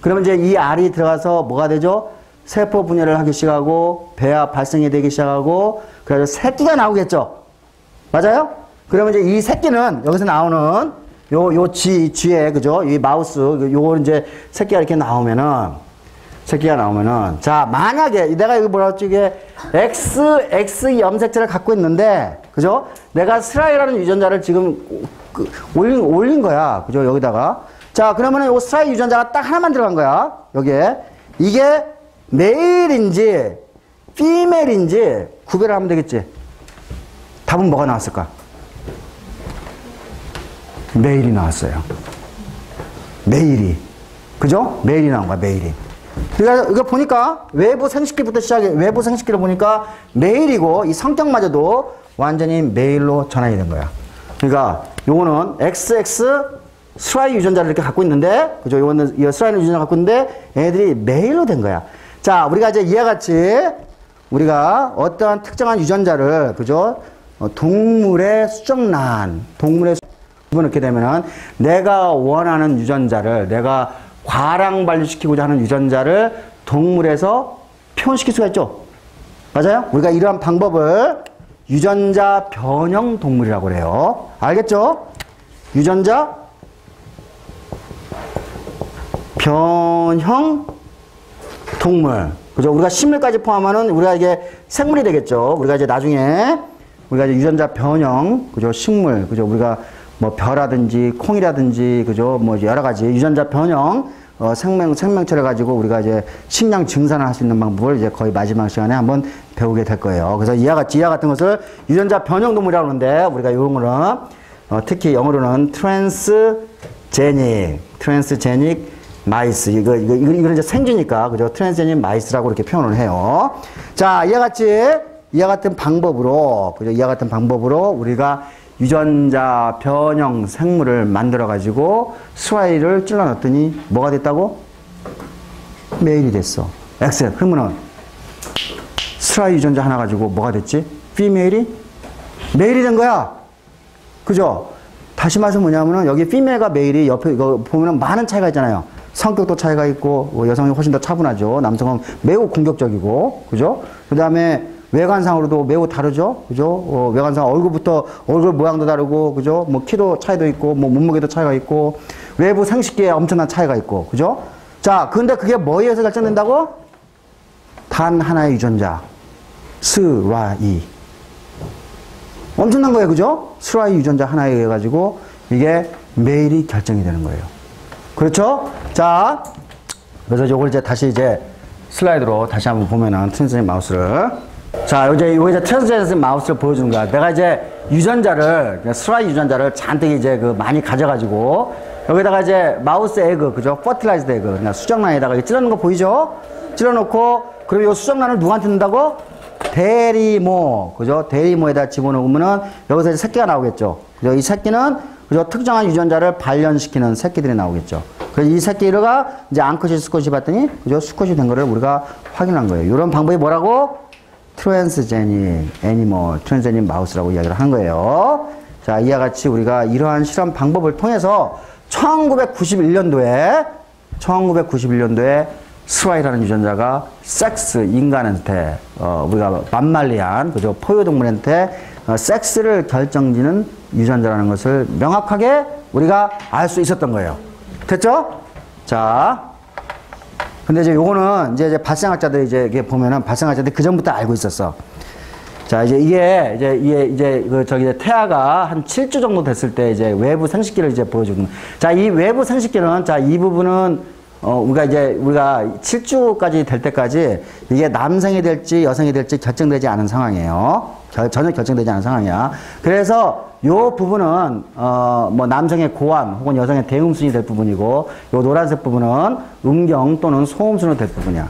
그러면 이제 이 알이 들어가서 뭐가 되죠? 세포 분열을 하기 시작하고, 배아 발생이 되기 시작하고, 그래서 새끼가 나오겠죠? 맞아요? 그러면 이제 이 새끼는 여기서 나오는 쥐에, 그죠? 이 마우스, 요거 이제 새끼가 이렇게 나오면은, 자, 만약에 내가 여기 뭐라 했지? 이게 XX 염색체를 갖고 있는데, 그죠? 내가 스라이라는 유전자를 지금 올린 거야. 그죠? 여기다가. 자, 그러면은 요 스라이 유전자가 딱 하나만 들어간 거야. 여기에. 이게 메일인지, 피메일인지 구별을 하면 되겠지. 답은 뭐가 나왔을까? 메일이 나왔어요. 메일이. 그죠? 메일이 나온 거야, 메일이. 그러니까 이거 보니까 외부 생식기부터 시작해, 외부 생식기를 보니까 메일이고 이 성격마저도 완전히 메일로 전환이 된 거야. 그러니까 요거는 XX 스라이 유전자를 이렇게 갖고 있는데, 그죠? 요거는 이 스라이 유전자 갖고 있는데 애들이 메일로 된 거야. 자, 우리가 이제 이와 같이 우리가 어떠한 특정한 유전자를, 그죠? 동물의 수정란, 집어넣게 되면은 내가 원하는 유전자를, 내가 과랑 반류시키고자 하는 유전자를 동물에서 표현시킬 수가 있죠. 맞아요? 우리가 이러한 방법을 유전자 변형 동물이라고 그래요. 알겠죠? 유전자 변형 동물. 그죠? 우리가 식물까지 포함하는 우리가 이게 생물이 되겠죠. 우리가 이제 나중에 우리가 이제 유전자 변형, 그죠? 식물, 그죠? 우리가 뭐 벼라든지 콩이라든지, 그죠? 뭐 여러 가지 유전자 변형 생명체를 가지고 우리가 이제 식량 증산을 할 수 있는 방법을 이제 거의 마지막 시간에 한번 배우게 될 거예요. 그래서 이와 같은 것을 유전자 변형 동물이라고 하는데, 우리가 이런 거는 특히 영어로는 트랜스제닉 마이스. 이거는 이제 생쥐니까, 그죠? 트랜스제닉 마이스라고 이렇게 표현을 해요. 자, 이와 같은 방법으로, 그죠? 이와 같은 방법으로 우리가 유전자 변형 생물을 만들어가지고 스라이를 찔러 넣었더니 뭐가 됐다고? 메일이 됐어. 엑셀. 그러면은 스라이 유전자 하나 가지고 뭐가 됐지? 피메일이? 메일이 된 거야. 그죠? 다시 말해서 뭐냐면은 여기 피메일과 메일이 옆에 이거 보면은 많은 차이가 있잖아요. 성격도 차이가 있고, 여성이 훨씬 더 차분하죠. 남성은 매우 공격적이고, 그죠? 그 다음에 외관상으로도 매우 다르죠. 그죠? 외관상 얼굴부터, 얼굴 모양도 다르고, 그죠? 뭐 키도 차이도 있고, 뭐 몸무게도 차이가 있고, 외부 생식기에 엄청난 차이가 있고, 그죠? 자, 근데 그게 뭐에 의해서 결정된다고? 단 하나의 유전자. 스라이. 엄청난 거예요. 그죠? 스라이 유전자 하나에 의해 가지고 이게 매일이 결정이 되는 거예요. 그렇죠? 자, 그래서 요걸 이제 다시 이제 슬라이드로 다시 한번 보면은 트랜스젠 마우스를. 자, 이제 트랜스젠 마우스를 보여주는 거야. 내가 이제 유전자를, 스라이 유전자를 잔뜩 이제 많이 가져가지고 여기다가 이제 마우스 에그, 그죠? 퍼틸라이즈드 에그. 그러니까 수정란에다가 찌르는 거 보이죠? 찌르놓고, 그리고 이 수정란을 누구한테 넣는다고? 대리모, 그죠? 대리모에다 집어넣으면은 여기서 이제 새끼가 나오겠죠. 그죠? 이 새끼는, 그죠? 특정한 유전자를 발현시키는 새끼들이 나오겠죠. 그래서 이 새끼가 이제 앙컷이 수컷이 봤더니, 그죠? 수컷이 된 거를 우리가 확인한 거예요. 이런 방법이 뭐라고? 트랜스제닉 애니멀, 트랜스제닉 마우스라고 이야기를 하는 거예요. 자, 이와 같이 우리가 이러한 실험 방법을 통해서 1991년도에 스라이라는 유전자가 섹스, 인간한테, 우리가 만말리한, 그죠? 포유동물한테, 섹스를 결정지는 유전자라는 것을 명확하게 우리가 알 수 있었던 거예요. 됐죠? 자. 근데 이제 요거는 이제 발생학자들이 이제 보면은 발생학자들이 그 전부터 알고 있었어. 자, 이제 태아가 한 7주 정도 됐을 때 이제 외부 생식기를 이제 보여주는. 자, 이 외부 생식기는, 자, 이 부분은, 우리가 7주까지 될 때까지 이게 남성이 될지 여성이 될지 결정되지 않은 상황이에요. 전혀 결정되지 않은 상황이야. 그래서 요 부분은, 뭐 남성의 고환 혹은 여성의 대음순이 될 부분이고, 요 노란색 부분은 음경 또는 소음순으로 될 부분이야.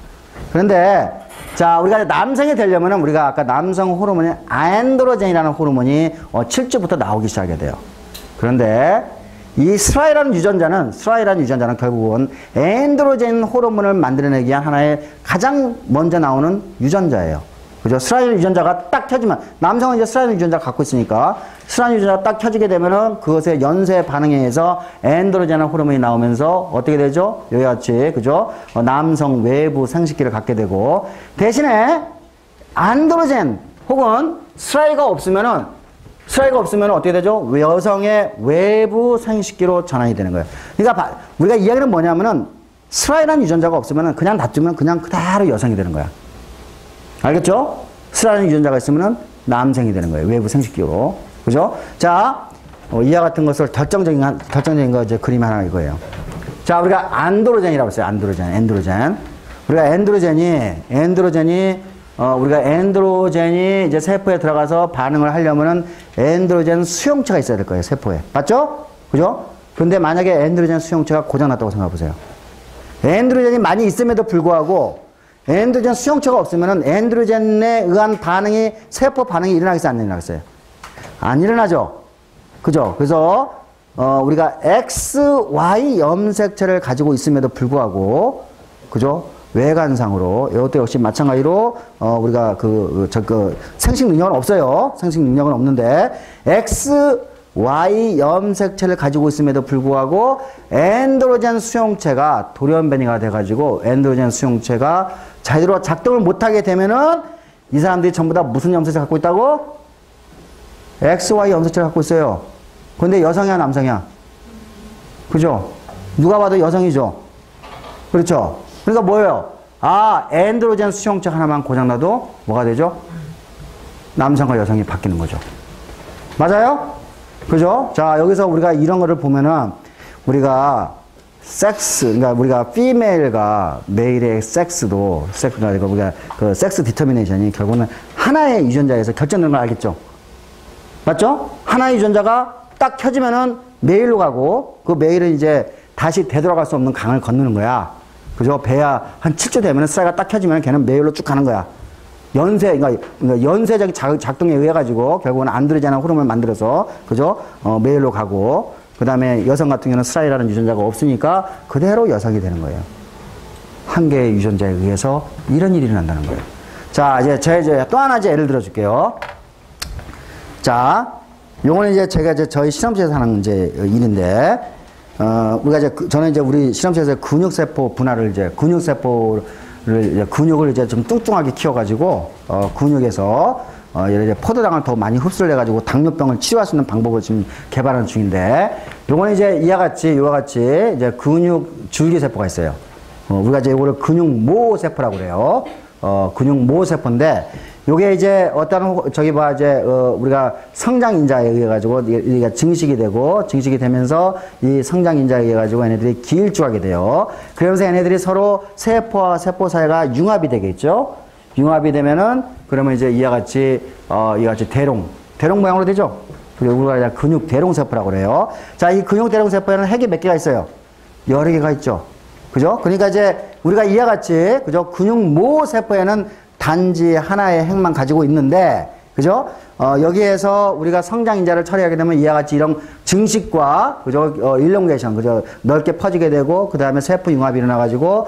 그런데, 자, 우리가 남성이 되려면은 우리가 아까 남성 호르몬인 안드로젠이라는 호르몬이 7주부터 나오기 시작하게 돼요. 그런데 이 스라이라는 유전자는 결국은 안드로젠 호르몬을 만들어내기 위한 하나의 가장 먼저 나오는 유전자예요. 그죠? 스라이 유전자가 딱 켜지면, 남성은 이제 스라이 유전자를 갖고 있으니까, 스라이 유전자가 딱 켜지게 되면은 그것의 연쇄 반응에 의해서 안드로젠 호르몬이 나오면서 어떻게 되죠? 여기와 같이, 그죠? 남성 외부 생식기를 갖게 되고, 대신에 안드로젠 혹은 스라이가 없으면은 어떻게 되죠? 여성의 외부 생식기로 전환이 되는 거예요. 그러니까 우리가 이야기는 뭐냐면은 스라이라는 유전자가 없으면은 그냥 놔두면 그냥 그대로 여성이 되는 거야. 알겠죠? 스라이라는 유전자가 있으면은 남성이 되는 거예요. 외부 생식기로. 그죠? 자, 이와 같은 것을 결정적인 거 이제 그림 하나 이거예요. 자, 우리가 안드로젠이라고 했어요. 안드로젠. 우리가 엔드로젠이 이제 세포에 들어가서 반응을 하려면은 엔드로젠 수용체가 있어야 될 거예요. 세포에. 맞죠? 그죠? 근데 만약에 엔드로젠 수용체가 고장났다고 생각해 보세요. 엔드로젠이 많이 있음에도 불구하고 엔드로젠 수용체가 없으면은 엔드로젠에 의한 반응이, 세포 반응이 일어나겠어요? 안 일어나겠어요? 안 일어나죠? 그죠? 그래서, 우리가 XY 염색체를 가지고 있음에도 불구하고, 그죠? 외관상으로, 이것도 역시 마찬가지로, 우리가 생식 능력은 없어요. 생식 능력은 없는데, XY 염색체를 가지고 있음에도 불구하고, 엔드로젠 수용체가 돌연변이가 돼가지고, 엔드로젠 수용체가 제대로 작동을 못하게 되면은, 이 사람들이 전부 다 무슨 염색체를 갖고 있다고? XY 염색체를 갖고 있어요. 근데 여성이야, 남성이야? 그죠? 누가 봐도 여성이죠? 그렇죠? 그러니까 뭐예요? 엔드로젠 수용체 하나만 고장나도 뭐가 되죠? 남성과 여성이 바뀌는 거죠. 맞아요? 그죠? 자, 여기서 우리가 이런 거를 보면은, 우리가 그러니까 우리가 피메일과 메일의 그러니까 우리가 그 섹스 디터미네이션이 결국은 하나의 유전자에서 결정되는 걸 알겠죠? 맞죠? 하나의 유전자가 딱 켜지면은 메일로 가고, 그 메일은 이제 다시 되돌아갈 수 없는 강을 건너는 거야. 그죠? 배야 한 7주 되면은 스라이가 딱 켜지면 걔는 메일로 쭉 가는 거야. 그러니까 연쇄적 작동에 의해 가지고 결국은 안드로젠 호르몬을 만들어서, 그죠? 메일로 가고, 그 다음에 여성 같은 경우는 스라이라는 유전자가 없으니까 그대로 여성이 되는 거예요. 한 개의 유전자에 의해서 이런 일이 일어난다는 거예요. 자, 이제 또 하나 예를 들어 줄게요. 자, 요거는 이제 제가 저희 실험실에서 하는 일인데, 우리가 이제, 저는 이제 우리 실험실에서 근육세포 분할을 이제, 근육을 이제 좀 뚱뚱하게 키워가지고, 근육에서, 예를 들어 포도당을 더 많이 흡수를 해가지고 당뇨병을 치료할 수 있는 방법을 지금 개발하는 중인데, 요거는 이제 이와 같이 이제 근육 줄기세포가 있어요. 우리가 이제 이거를 근육모세포라고 그래요. 근육모세포인데, 요게 이제 우리가 성장인자에 의해 가지고 이게 증식이 되면서 이 성장인자에 의해 가지고 얘네들이 길쭉하게 돼요. 그러면서 얘네들이 서로 세포와 세포 사이가 융합이 되겠죠. 융합이 되면은 그러면 이제 이와 같이 대롱 모양으로 되죠. 그리고 우리가 근육 대롱세포라고 그래요. 자, 이 근육 대롱세포에는 핵이 몇 개가 있어요? 여러 개가 있죠. 그죠? 그러니까 이제 우리가 이와 같이, 그죠? 근육모세포에는 단지 하나의 핵만 가지고 있는데, 그죠? 여기에서 우리가 성장인자를 처리하게 되면 이와 같이 이런 증식과, 그죠? 일롱게이션, 그죠? 넓게 퍼지게 되고, 그 다음에 세포 융합이 일어나가지고,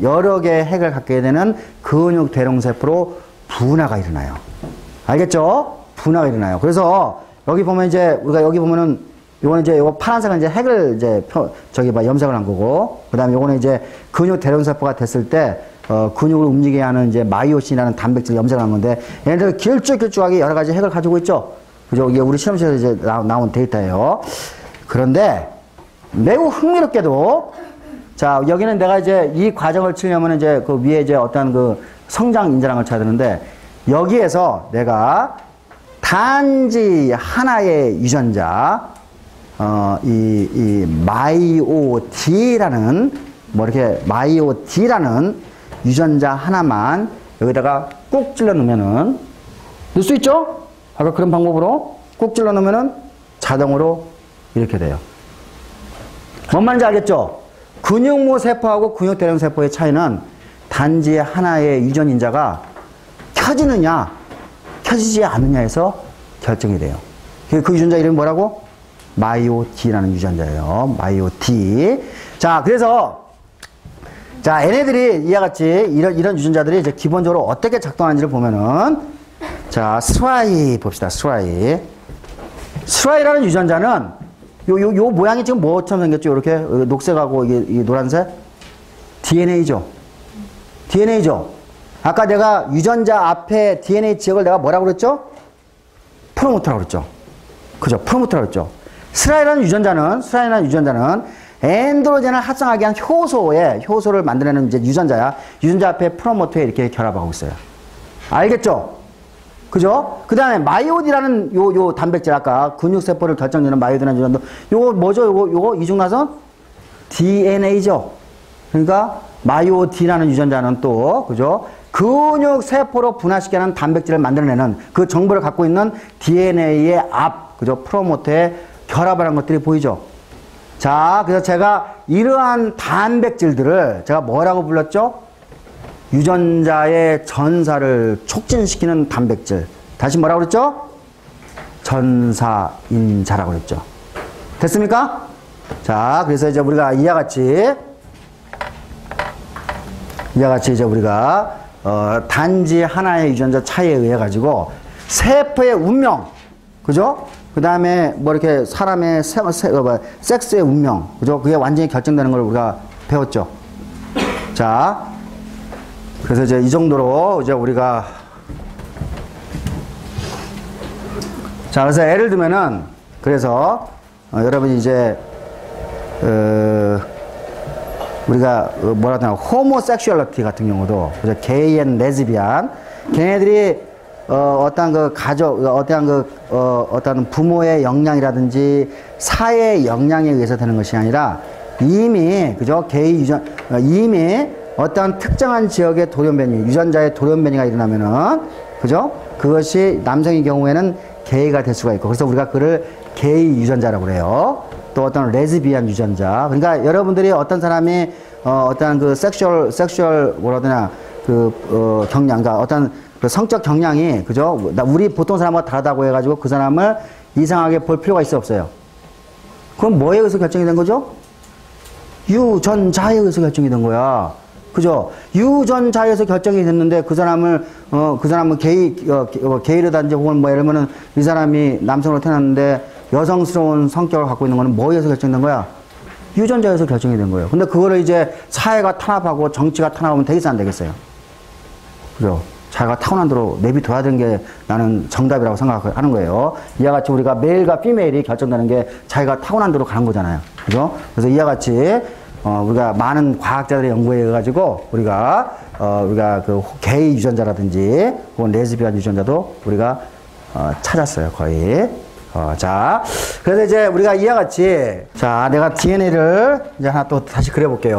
여러 개의 핵을 갖게 되는 근육 대롱세포로 분화가 일어나요. 알겠죠? 분화가 일어나요. 그래서 여기 보면 이제, 우리가 여기 보면은, 요거 파란색은 이제 핵을 이제 염색을 한 거고, 그 다음에 요거는 이제 근육 대롱세포가 됐을 때, 근육을 움직이게 하는 이제 마이오신이라는 단백질 염색을 한 건데, 얘네들 길쭉하게 여러 가지 핵을 가지고 있죠? 그죠? 이게 우리 실험실에서 이제 나온 데이터예요. 그런데 매우 흥미롭게도, 자, 여기는 내가 이제 이 과정을 치려면 이제 그 위에 이제 어떤 그 성장 인자랑을 쳐야 되는데, 여기에서 내가 단지 하나의 유전자, 이 마이오디라는, 마이오디라는 유전자 하나만 여기다가 꾹 찔러 넣으면은, 넣을 수 있죠? 아까 그런 방법으로 꾹 찔러 넣으면은 자동으로 이렇게 돼요. 뭔 말인지 알겠죠? 근육모세포하고 근육대령세포의 차이는 단지 하나의 유전인자가 켜지느냐, 켜지지 않느냐에서 결정이 돼요. 그 유전자 이름이 뭐라고? 마이오디라는 유전자예요. 마이오디. 자, 그래서 자, 얘네들이 이와 같이 이런 유전자들이 이제 기본적으로 어떻게 작동하는지를 보면은, 자, 스와이 봅시다. 스와이라는 유전자는 요 모양이 지금 뭐처럼 생겼죠? 이렇게 녹색하고 이게 노란색? DNA죠. 아까 내가 유전자 앞에 DNA 지역을 내가 뭐라고 그랬죠? 프로모터라고 그랬죠. 그죠? 프로모터라고 그랬죠. 스라이라는 유전자는 엔드로겐을 합성하게 한 효소를 만들어내는 이제 유전자야. 유전자 앞에 프로모터에 이렇게 결합하고 있어요. 알겠죠? 그죠? 그 다음에 마이오디라는 요 단백질, 아까 근육세포를 결정짓는 마이오디라는 유전자, 요거 뭐죠? 요거 이중나선? DNA죠. 그러니까 마이오디라는 유전자는 또, 그죠? 근육세포로 분화시키는 하는 단백질을 만들어내는 그 정보를 갖고 있는 DNA의 그죠? 프로모터에 결합을 한 것들이 보이죠? 자, 그래서 제가 이러한 단백질들을 제가 뭐라고 불렀죠? 유전자의 전사를 촉진시키는 단백질. 다시 뭐라고 그랬죠? 전사인자라고 그랬죠. 됐습니까? 자, 그래서 이제 우리가 이와 같이 이제 우리가 단지 하나의 유전자 차이에 의해 가지고 세포의 운명, 그죠? 그 다음에 뭐 이렇게 사람의 섹스의 운명, 그죠? 그게 완전히 결정되는 걸 우리가 배웠죠. 자, 그래서 이제 이 정도로 이제 우리가, 자, 그래서 예를 들면은, 그래서 여러분이 이제 우리가 뭐라 하나 호모섹슈얼리티 같은 경우도, 그죠? 게이 앤 레즈비안, 걔네들이 어떤 그 가족, 어떤 부모의 영향이라든지 사회의 영향에 의해서 되는 것이 아니라 이미, 그죠? 이미 어떤 특정한 지역의 돌연변이, 유전자의 돌연변이가 일어나면은, 그죠? 그것이 남성의 경우에는 게이가 될 수가 있고, 그래서 우리가 그를 게이 유전자라고 그래요. 또 어떤 레즈비안 유전자. 그러니까 여러분들이 어떤 사람이, 어떤 그 섹슈얼, 뭐라 하나, 경량, 그러니까 어떤 그 성적 경향이, 그죠? 우리 보통 사람과 다르다고 해가지고 그 사람을 이상하게 볼 필요가 있어, 없어요? 그럼 뭐에 의해서 결정이 된 거죠? 유전자에 의해서 결정이 된 거야. 그죠? 유전자에서 결정이 됐는데 그 사람은 게이르다든지 혹은 뭐 예를 들면은 이 사람이 남성으로 태어났는데 여성스러운 성격을 갖고 있는 거는 뭐에 의해서 결정된 거야? 유전자에서 결정이 된 거예요. 근데 그거를 이제 사회가 탄압하고 정치가 탄압하면 되겠어, 안 되겠어요? 그죠? 자기가 타고난 대로 내비둬야 되는 게 나는 정답이라고 생각하는 거예요. 이와 같이 우리가 메일과 피메일이 결정되는 게 자기가 타고난 대로 가는 거잖아요. 그죠? 그래서 이와 같이, 우리가 많은 과학자들의 연구에 의해 가지고 우리가 그 게이 유전자라든지 혹은 레즈비언 유전자도 우리가 찾았어요, 거의. 자, 그래서 이제 우리가 이와 같이, 자, 내가 DNA를 이제 하나 또 다시 그려볼게요.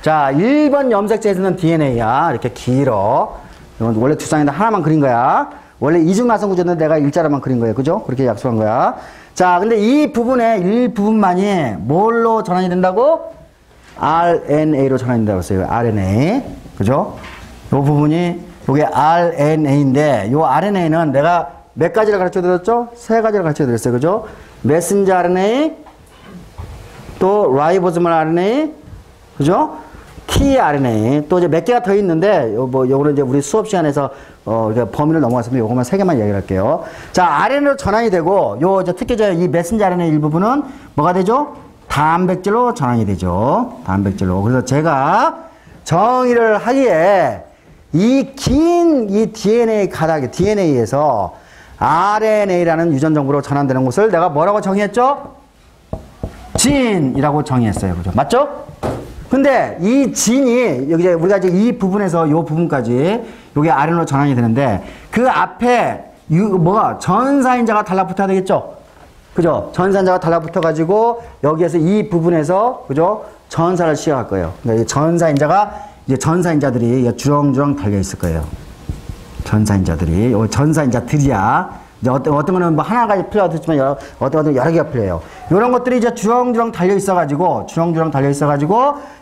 자, 1번 염색체에서는 DNA야. 이렇게 길어. 이건 원래 두 장인데 하나만 그린 거야. 원래 이중화성 구조인데 내가 일자로만 그린 거예요. 그죠? 그렇게 약속한 거야. 자, 근데 이 부분의 일부분만이 뭘로 전환이 된다고? RNA로 전환이 된다고 했어요. RNA. 그죠? 요 부분이, 요게 RNA인데, 요 RNA는 내가 몇 가지를 가르쳐 드렸죠? 세 가지를 가르쳐 드렸어요. 그죠? 메신저 RNA, 또 라이보소멀 RNA, 그죠? tRNA, 또 이제 몇 개가 더 있는데, 요거는 이제 우리 수업 시간에서, 범위를 넘어갔으면 요것만 세 개만 얘기를 할게요. 자, RNA로 전환이 되고, 특히 이 메신저 RNA 일부분은 뭐가 되죠? 단백질로 전환이 되죠. 단백질로. 그래서 제가 정의를 하기에, 이 DNA 가닥, DNA에서 RNA라는 유전 정보로 전환되는 것을 내가 뭐라고 정의했죠? 진이라고 정의했어요. 그죠? 맞죠? 근데 이 진이 여기 우리가 이제 이 부분에서 이 부분까지 요게 RNA로 전환이 되는데 그 앞에 뭐가 전사인자가 달라붙어야 되겠죠? 그죠? 전사인자가 달라붙어 가지고 여기에서 이 부분에서 그죠? 전사를 시작할 거예요. 그러니까 이 전사인자들이 주렁주렁 달려 있을 거예요. 전사인자들이 전사인자들이야. 이제 어떤 거는 뭐 하나가 필요하겠지만 어떤 거는 여러 개가 필요해요. 이런 것들이 이제 주렁주렁 달려 있어가지고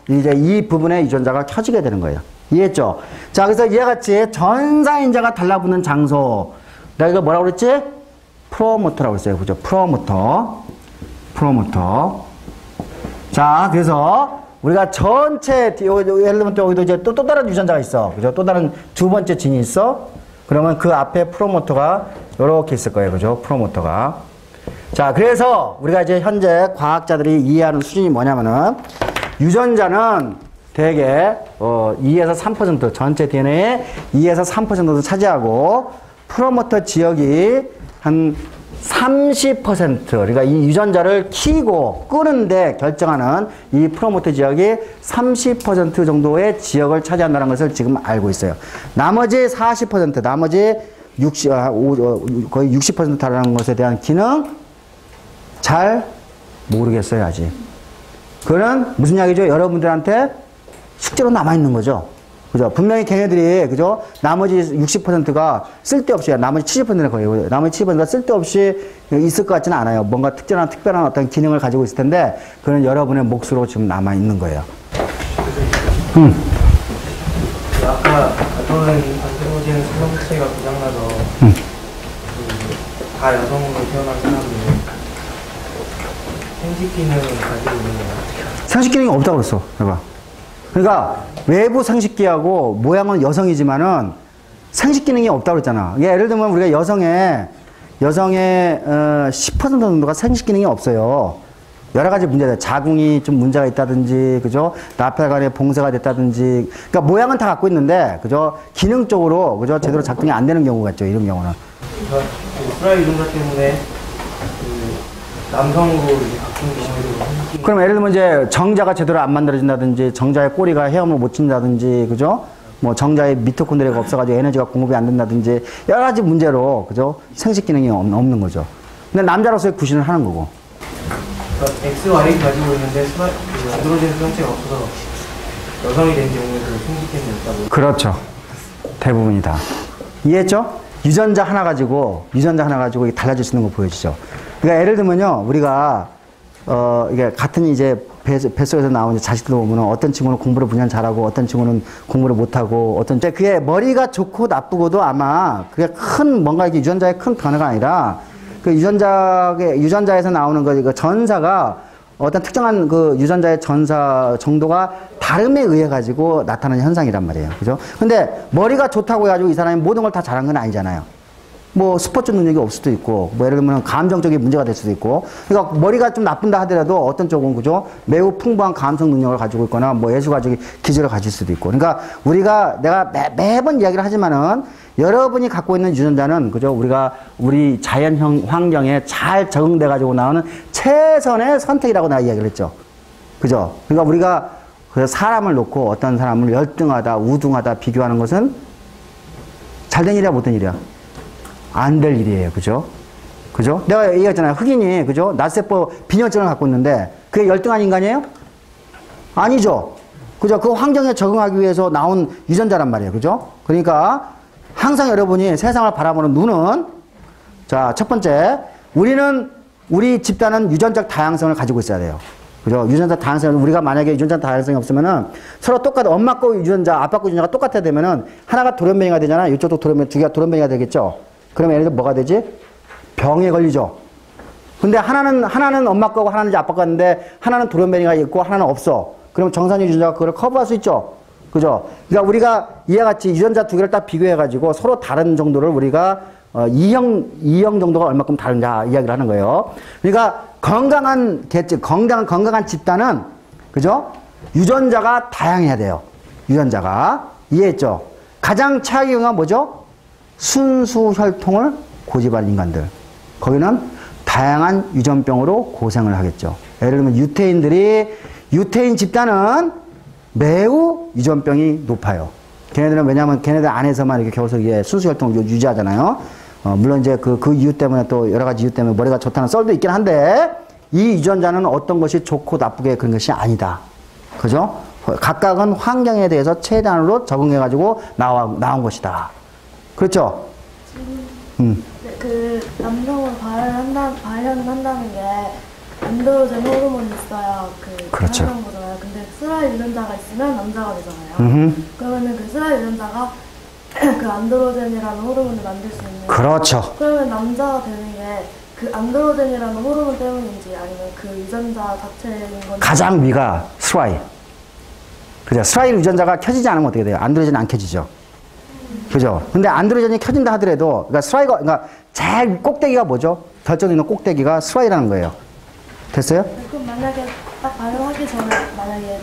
이제 이 부분에 유전자가 켜지게 되는 거예요. 이해했죠? 자, 그래서 이와 같이 전사인자가 달라붙는 장소. 내가 이거 뭐라고 그랬지? 프로모터라고 했어요. 그죠? 프로모터. 자, 그래서 우리가 전체, 예를 들면 또 여기도 이제 또 다른 유전자가 있어. 그죠? 또 다른 두 번째 진이 있어. 그러면 그 앞에 프로모터가 이렇게 있을 거예요. 그죠? 프로모터가. 자, 그래서 우리가 이제 현재 과학자들이 이해하는 수준이 뭐냐면은 유전자는 대개 2에서 3% 전체 DNA의 2에서 3%도 차지하고 프로모터 지역이 한 30% 그러니까 이 유전자를 키고 끄는데 결정하는 이 프로모터 지역이 30% 정도의 지역을 차지한다는 것을 지금 알고 있어요. 나머지 40%, 나머지 60, 거의 60% 달하는 것에 대한 기능 잘 모르겠어요, 아직. 그거는 무슨 이야기죠? 여러분들한테 숙제로 남아있는 거죠. 그죠? 분명히 걔네들이, 그죠? 나머지 60%가 쓸데없이, 나머지 70%는 거의, 나머지 70%가 쓸데없이 있을 것 같지는 않아요. 뭔가 특별한 어떤 기능을 가지고 있을 텐데, 그건 여러분의 몫으로 지금 남아있는 거예요. 아까 안드로젠 수정체가 고장나서 다 여성으로 태어난 사람들은 생식 기능을 가지고 있는 거야. 생식 기능이 없다고 그랬어. 내가. 그러니까 외부 생식기하고 모양은 여성이지만은 생식 기능이 없다고 그랬잖아. 예를 들면 우리가 여성의 10% 정도가 생식 기능이 없어요. 여러 가지 문제들, 자궁이 좀 문제가 있다든지, 그죠? 나팔관에 봉쇄가 됐다든지, 그러니까 모양은 다 갖고 있는데, 그죠? 기능적으로, 그죠? 제대로 작동이 안 되는 경우가 있죠. 이런 경우는. 그러니까 프라이 유전자 때문에 남성으로 이제 바뀐 경우에도 그럼 예를 들면 이제 정자가 제대로 안 만들어진다든지, 정자의 꼬리가 헤엄을 못 친다든지, 그죠? 뭐 정자의 미토콘드리아가 없어가지고 에너지가 공급이 안 된다든지, 여러 가지 문제로, 그죠? 생식 기능이 없는 거죠. 근데 남자로서의 구신을 하는 거고. 그러니까 XY를 가지고 있는데 안드로젠 수정체가 없어서 여성이 된 경우에도 생식 기능이 없다고. 그렇죠. 대부분이 다. 이해했죠? 유전자 하나 가지고 이게 달라질 수 있는 거 보여주죠. 그러니까 예를 들면요, 우리가, 이게 같은 이제 뱃속에서 나온 자식들 보면 어떤 친구는 공부를 분명 잘하고 어떤 친구는 공부를 못하고 그게 머리가 좋고 나쁘고도 아마 그게 뭔가 이게 유전자의 큰 변화가 아니라 그 유전자에서 나오는 그 전사가 어떤 특정한 그 유전자의 전사 정도가 다름에 의해 가지고 나타나는 현상이란 말이에요. 그죠? 근데 머리가 좋다고 해가지고 이 사람이 모든 걸 다 잘한 건 아니잖아요. 뭐 스포츠 능력이 없을 수도 있고, 뭐 예를 들면 감정적인 문제가 될 수도 있고, 그러니까 머리가 좀 나쁜다 하더라도 어떤 쪽은 그죠? 매우 풍부한 감성 능력을 가지고 있거나 뭐 예술가적인 기질을 가질 수도 있고. 그러니까 우리가 내가 매번 이야기를 하지만은 여러분이 갖고 있는 유전자는 그죠? 우리 자연 환경에 잘 적응돼 가지고 나오는 최선의 선택이라고 내가 이야기를 했죠. 그죠? 그러니까 우리가 그 사람을 놓고 어떤 사람을 열등하다, 우등하다 비교하는 것은 잘된 일이야, 못된 일이야? 안 될 일이에요. 그죠? 그죠? 내가 얘기했잖아요. 흑인이, 그죠? 낫세포 빈혈증을 갖고 있는데, 그게 열등한 인간이에요? 아니죠. 그죠? 그 환경에 적응하기 위해서 나온 유전자란 말이에요. 그죠? 그러니까, 항상 여러분이 세상을 바라보는 눈은, 자, 첫 번째, 우리 집단은 유전적 다양성을 가지고 있어야 돼요. 그죠? 유전자 다양성, 우리가 만약에 유전자 다양성이 없으면은 서로 똑같아. 엄마 거 유전자, 아빠 거 유전자가 똑같아야 되면은 하나가 돌연변이가 되잖아. 이쪽도 돌연변이, 두 개가 돌연변이가 되겠죠? 그러면 예를 들어 뭐가 되지? 병에 걸리죠. 근데 하나는 엄마 거고 하나는 이제 아빠 거인데 하나는 돌연변이가 있고 하나는 없어. 그럼 정상적 유전자가 그걸 커버할 수 있죠. 그죠? 그러니까 우리가 이와 같이 유전자 두 개를 딱 비교해가지고 서로 다른 정도를 우리가 이형 정도가 얼마큼 다른지 이야기를 하는 거예요. 그러니까 건강한 집단은 그죠? 유전자가 다양해야 돼요. 유전자가. 이해했죠? 가장 최악의 경우가 뭐죠? 순수 혈통을 고집하는 인간들. 거기는 다양한 유전병으로 고생을 하겠죠. 예를 들면 유태인 집단은 매우 유전병이 높아요. 걔네들은 왜냐하면 걔네들 안에서만 이렇게 겨우서 이게 순수 혈통을 유지하잖아요. 물론 이제 그 이유 때문에 또 여러 가지 이유 때문에 머리가 좋다는 썰도 있긴 한데 이 유전자는 어떤 것이 좋고 나쁘게 그런 것이 아니다. 그죠? 각각은 환경에 대해서 최대한으로 적응해가지고 나온 것이다. 그렇죠? 그 남성을 발현한다는 게 안드로젠 호르몬이 있어야 그렇죠. 하는 거잖아요. 근데 스라이 유전자가 있으면 남자가 되잖아요. 그러면은 그 스라이 유전자가 그 안드로젠이라는 호르몬을 만들 수 있는. 그렇죠. 그러면 남자가 되는 게 그 안드로젠이라는 호르몬 때문인지 아니면 그 유전자 자체인 건지. 가장 위가 스라이. 그죠? 스라이 유전자가 켜지지 않으면 어떻게 돼요? 안드로젠이 안 켜지죠. 그죠? 근데 안드로젠이 켜진다 하더라도, 그러니까 제일 꼭대기가 뭐죠? 결정 있는 꼭대기가 스라이라는 거예요. 됐어요? 그럼 만약에 딱 발현하기 전에 만약에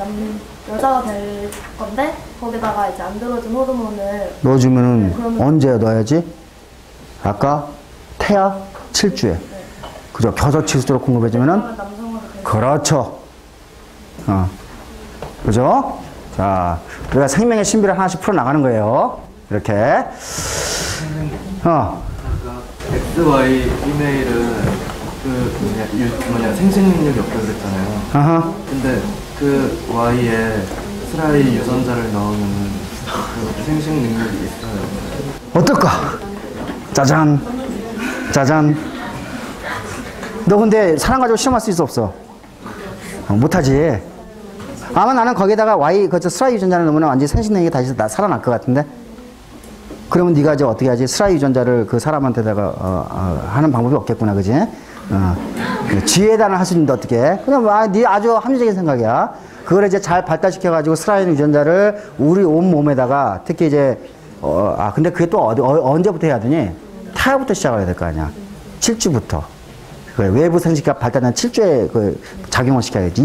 여자가 될 건데 거기다가 이제 안드로젠 호르몬을 넣어주면은 네, 언제 넣어야지? 아까 태아 7주에. 그죠? 겨서치수로 공급해주면은 그렇죠. 그죠? 자, 우리가 생명의 신비를 하나씩 풀어나가는 거예요. 이렇게. XY 이메일은 생식능력이 없다고 그랬잖아요. 근데 그 Y에 스라이 유전자를 넣으면 그 생식능력이 있어요. 어떨까? 짜잔. 너 근데 사람 가지고 실험할 수 있어, 없어? 못하지. 아마 나는 거기다가 스라이 유전자를 넣으면 완전히 생식능력이 다시 살아날 것 같은데? 그러면 네가 이제 어떻게 하지? 스라이 유전자를 그 사람한테다가 하는 방법이 없겠구나, 그지? 지혜단을 할 수 있는데 어떻게? 그냥 네 아주 합리적인 생각이야. 그걸 이제 잘 발달시켜가지고 스라이 유전자를 우리 온 몸에다가 특히 이제 근데 그게 또 언제부터 해야 되니?胎부터 시작을 해야 될 거 아니야. 7주부터. 외부 생식기가 발달한 7주에 작용을 시켜야지.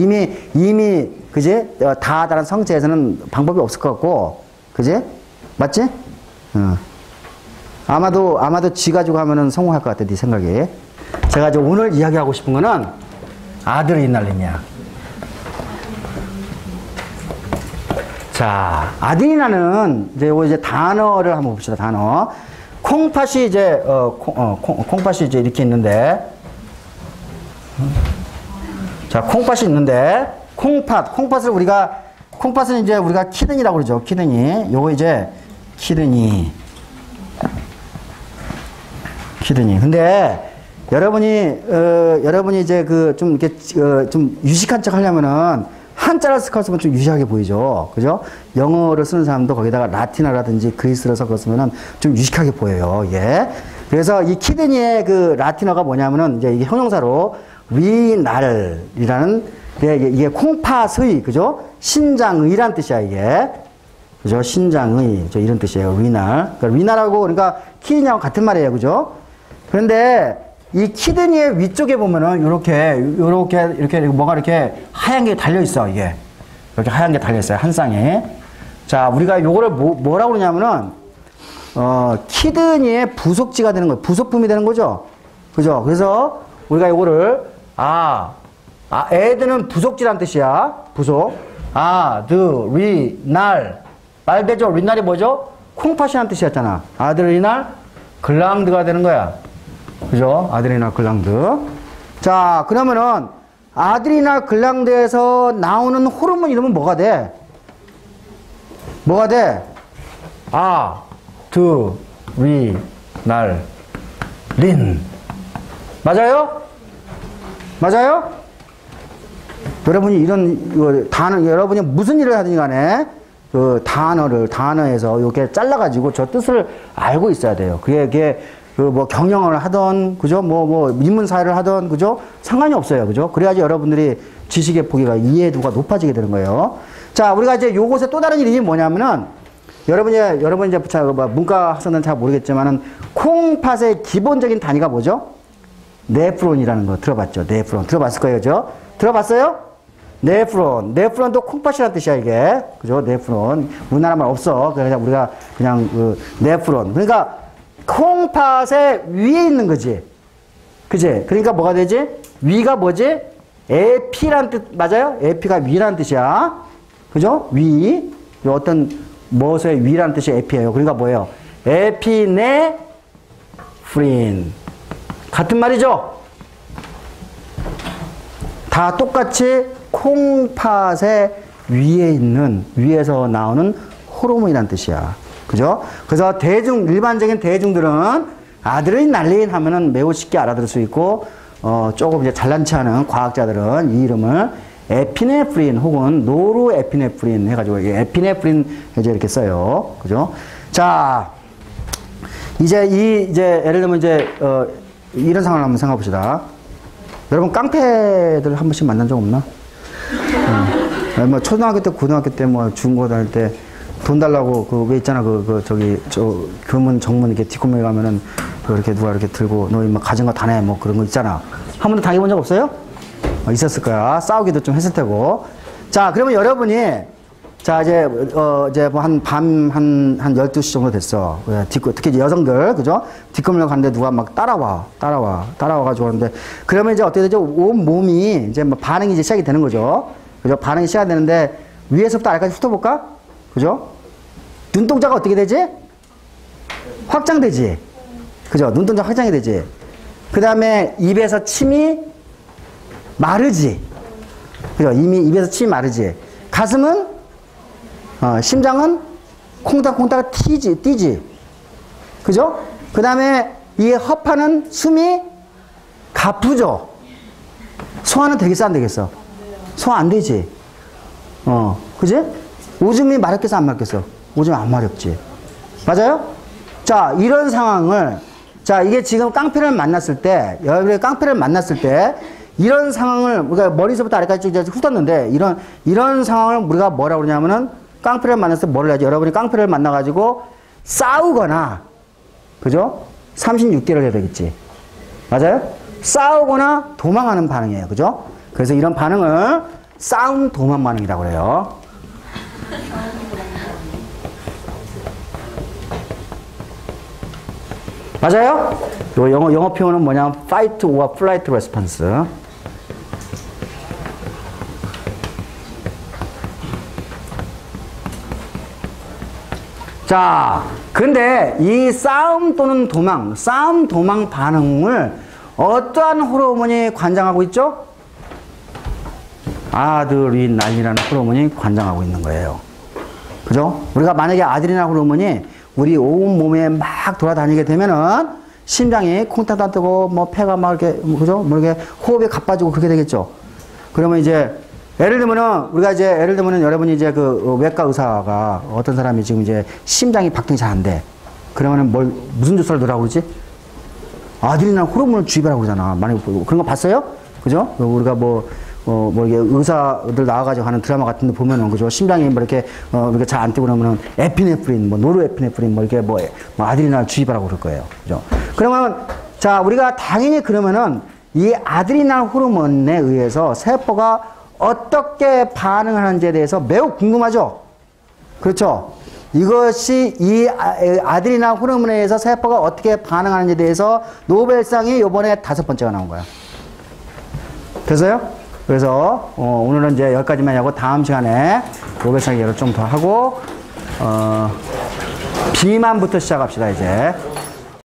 이미 그지? 다다른 성체에서는 방법이 없을 것 같고, 그지? 맞지? 아마도 지 가지고 하면은 성공할 것 같아, 네 생각에. 제가 이제 오늘 이야기하고 싶은 거는 아드레날린이야. 자, 아드레날린은 이제 단어를 한번 봅시다, 단어. 콩팥이 이제, 콩팥이 이제 이렇게 있는데, 자, 콩팥이 있는데, 콩팥은 이제 우리가 키드니라고 그러죠, 키드니. 요거 이제, 키드니. 근데, 여러분이 이제 좀 이렇게, 좀 유식한 척 하려면은, 한자를 섞었으면 좀 유식하게 보이죠. 그죠? 영어를 쓰는 사람도 거기다가 라틴어라든지 그리스를 섞었으면은 좀 유식하게 보여요. 예. 그래서 이 키드니의 라틴어가 뭐냐면은, 이제 이게 형용사로, 위날이라는, 이게 콩팥의, 그죠? 신장의란 뜻이야, 이게. 그죠? 신장의, 이런 뜻이에요. 리날. 그러니까 리날하고, 그러니까 키드니하고 같은 말이에요. 그죠? 그런데 이 키드니의 위쪽에 보면은 이렇게 뭐가 이렇게 하얀 게 달려 있어, 이게. 이렇게 하얀 게 달려 있어요. 한 쌍에. 자, 우리가 요거를 뭐라고 그러냐면은, 키드니의 부속지가 되는 거예요. 부속품이 되는 거죠. 그죠? 그래서 우리가 요거를, 애드는 부속지란 뜻이야. 부속. 리날. 말 되죠? 리날이 뭐죠? 콩팥이란 뜻이었잖아. 아드리날 글랑드가 되는 거야. 그죠? 아드리날 글랑드. 자, 그러면은, 아드리날 글랑드에서 나오는 호르몬 이름은 뭐가 돼? 뭐가 돼? 린. 맞아요? 맞아요? 여러분이 이런 단어, 여러분이 무슨 일을 하든지 간에 그 단어에서 이렇게 잘라가지고 저 뜻을 알고 있어야 돼요. 그게 그 뭐 경영을 하던, 그죠? 뭐 인문사회를 하던, 그죠? 상관이 없어요. 그죠? 그래야지 여러분들이 지식의 폭이가 이해도가 높아지게 되는 거예요. 자, 우리가 이제 요것의 또 다른 이름이 뭐냐면은 여러분 이제 문과 학생들은 잘 모르겠지만은 콩팥의 기본적인 단위가 뭐죠? 네프론이라는 거 들어봤죠? 네프론. 들어봤을 거예요. 그죠? 들어봤어요? 네프론도 콩팥이라는 뜻이야, 이게. 그죠? 네프론. 우리나라 말 없어. 그래서 우리가 그냥 네프론. 그러니까 콩팥의 위에 있는 거지. 그지? 그러니까 뭐가 되지? 위가 뭐지? 에피란 뜻, 맞아요? 에피가 위라는 뜻이야. 그죠? 위. 어떤 무엇의 위라는 뜻이 에피예요. 그러니까 뭐예요? 에피네프린. 같은 말이죠? 다 똑같이 콩팥의 위에서 나오는 호르몬이란 뜻이야. 그죠? 그래서 일반적인 대중들은 아드레날린 하면은 매우 쉽게 알아들을 수 있고, 조금 이제 잘난치 않은 과학자들은 이 이름을 에피네프린 혹은 노르에피네프린 해가지고, 에피네프린 이제 이렇게 써요. 그죠? 자, 이제 예를 들면 이런 상황을 한번 생각해 봅시다. 여러분, 깡패들 한 번씩 만난 적 없나? 뭐, 초등학교 때, 고등학교 때, 뭐, 중고 다닐 때, 돈 달라고, 왜 있잖아, 교문, 정문, 이렇게 뒷구멍에 가면은, 이렇게 누가 이렇게 들고, 너 막 가진 거 다 내, 뭐 그런 거 있잖아. 한 번도 당해본 적 없어요? 있었을 거야. 싸우기도 좀 했을 테고. 자, 그러면 여러분이, 자, 이제 뭐 한 12시 정도 됐어. 특히 여성들, 그죠? 뒷구멍을 갔는데 누가 막 따라와가지고 하는데, 그러면 이제 어떻게 되죠? 온 몸이 이제 뭐 반응이 이제 시작이 되는 거죠. 그죠? 반응이 시작이 되는데, 위에서부터 아래까지 훑어볼까? 그죠? 눈동자가 어떻게 되지? 확장되지. 그죠? 눈동자 확장이 되지. 그 다음에 입에서 침이 마르지. 그죠? 이미 입에서 침이 마르지. 가슴은, 심장은 콩닥콩닥 뛰지. 그죠? 그 다음에 이 허파는 숨이 가쁘죠? 소화는 되겠어, 안 되겠어? 소화 안 되지? 그지? 오줌이 마렵겠어, 안 마렵겠어? 오줌이 안 마렵지. 맞아요? 자, 이런 상황을, 자, 이게 지금 깡패를 만났을 때, 여러분이 깡패를 만났을 때, 이런 상황을, 우리가 머리서부터 아래까지 이제 훑었는데, 이런 상황을 우리가 뭐라고 그러냐면은, 깡패를 만났을 때 뭐를 해야지? 여러분이 깡패를 만나가지고 싸우거나, 그죠? 36개를 해야 되겠지. 맞아요? 싸우거나 도망하는 반응이에요. 그죠? 그래서 이런 반응을 싸움 도망 반응이라고 그래요. 맞아요? 요 영어 표현은 뭐냐면 fight or flight response. 자, 근데 이 싸움 또는 싸움 도망 반응을 어떠한 호르몬이 관장하고 있죠? 아드리날린이라는 호르몬이 관장하고 있는 거예요. 그죠? 우리가 만약에 아드리날 호르몬이 우리 온 몸에 막 돌아다니게 되면은 심장이 콩닥닥 뜨고 뭐 폐가 막 이렇게 그죠? 뭐 이렇게 호흡이 가빠지고 그렇게 되겠죠. 그러면 이제 예를 들면은 여러분이 이제 그 외과 의사가 어떤 사람이 지금 이제 심장이 박동이 잘 안 돼. 그러면은 무슨 주사를 넣으라고 그러지? 아드리날 호르몬을 주입하라고 그러잖아. 많이 그런 거 봤어요? 그죠? 우리가 뭐 뭐 이게 의사들 나와가지고 하는 드라마 같은 데 보면은, 그죠? 심장이 뭐 이렇게, 이렇게 잘 안 뛰고 그러면은 에피네프린, 뭐 노르에피네프린, 뭐 이렇게 뭐 아드레날 주입하라고 그럴 거예요. 그죠? 그러면, 자, 우리가 당연히 그러면은 이 아드레날 호르몬에 의해서 세포가 어떻게 반응을 하는지에 대해서 매우 궁금하죠? 그렇죠? 이것이 이 아드레날 호르몬에 의해서 세포가 어떻게 반응하는지에 대해서 노벨상이 요번에 5번째가 나온 거야. 됐어요? 그래서 오늘은 이제 여기까지만 하고 다음 시간에 노벨상 얘기를 좀 더 하고 비만부터 시작합시다 이제.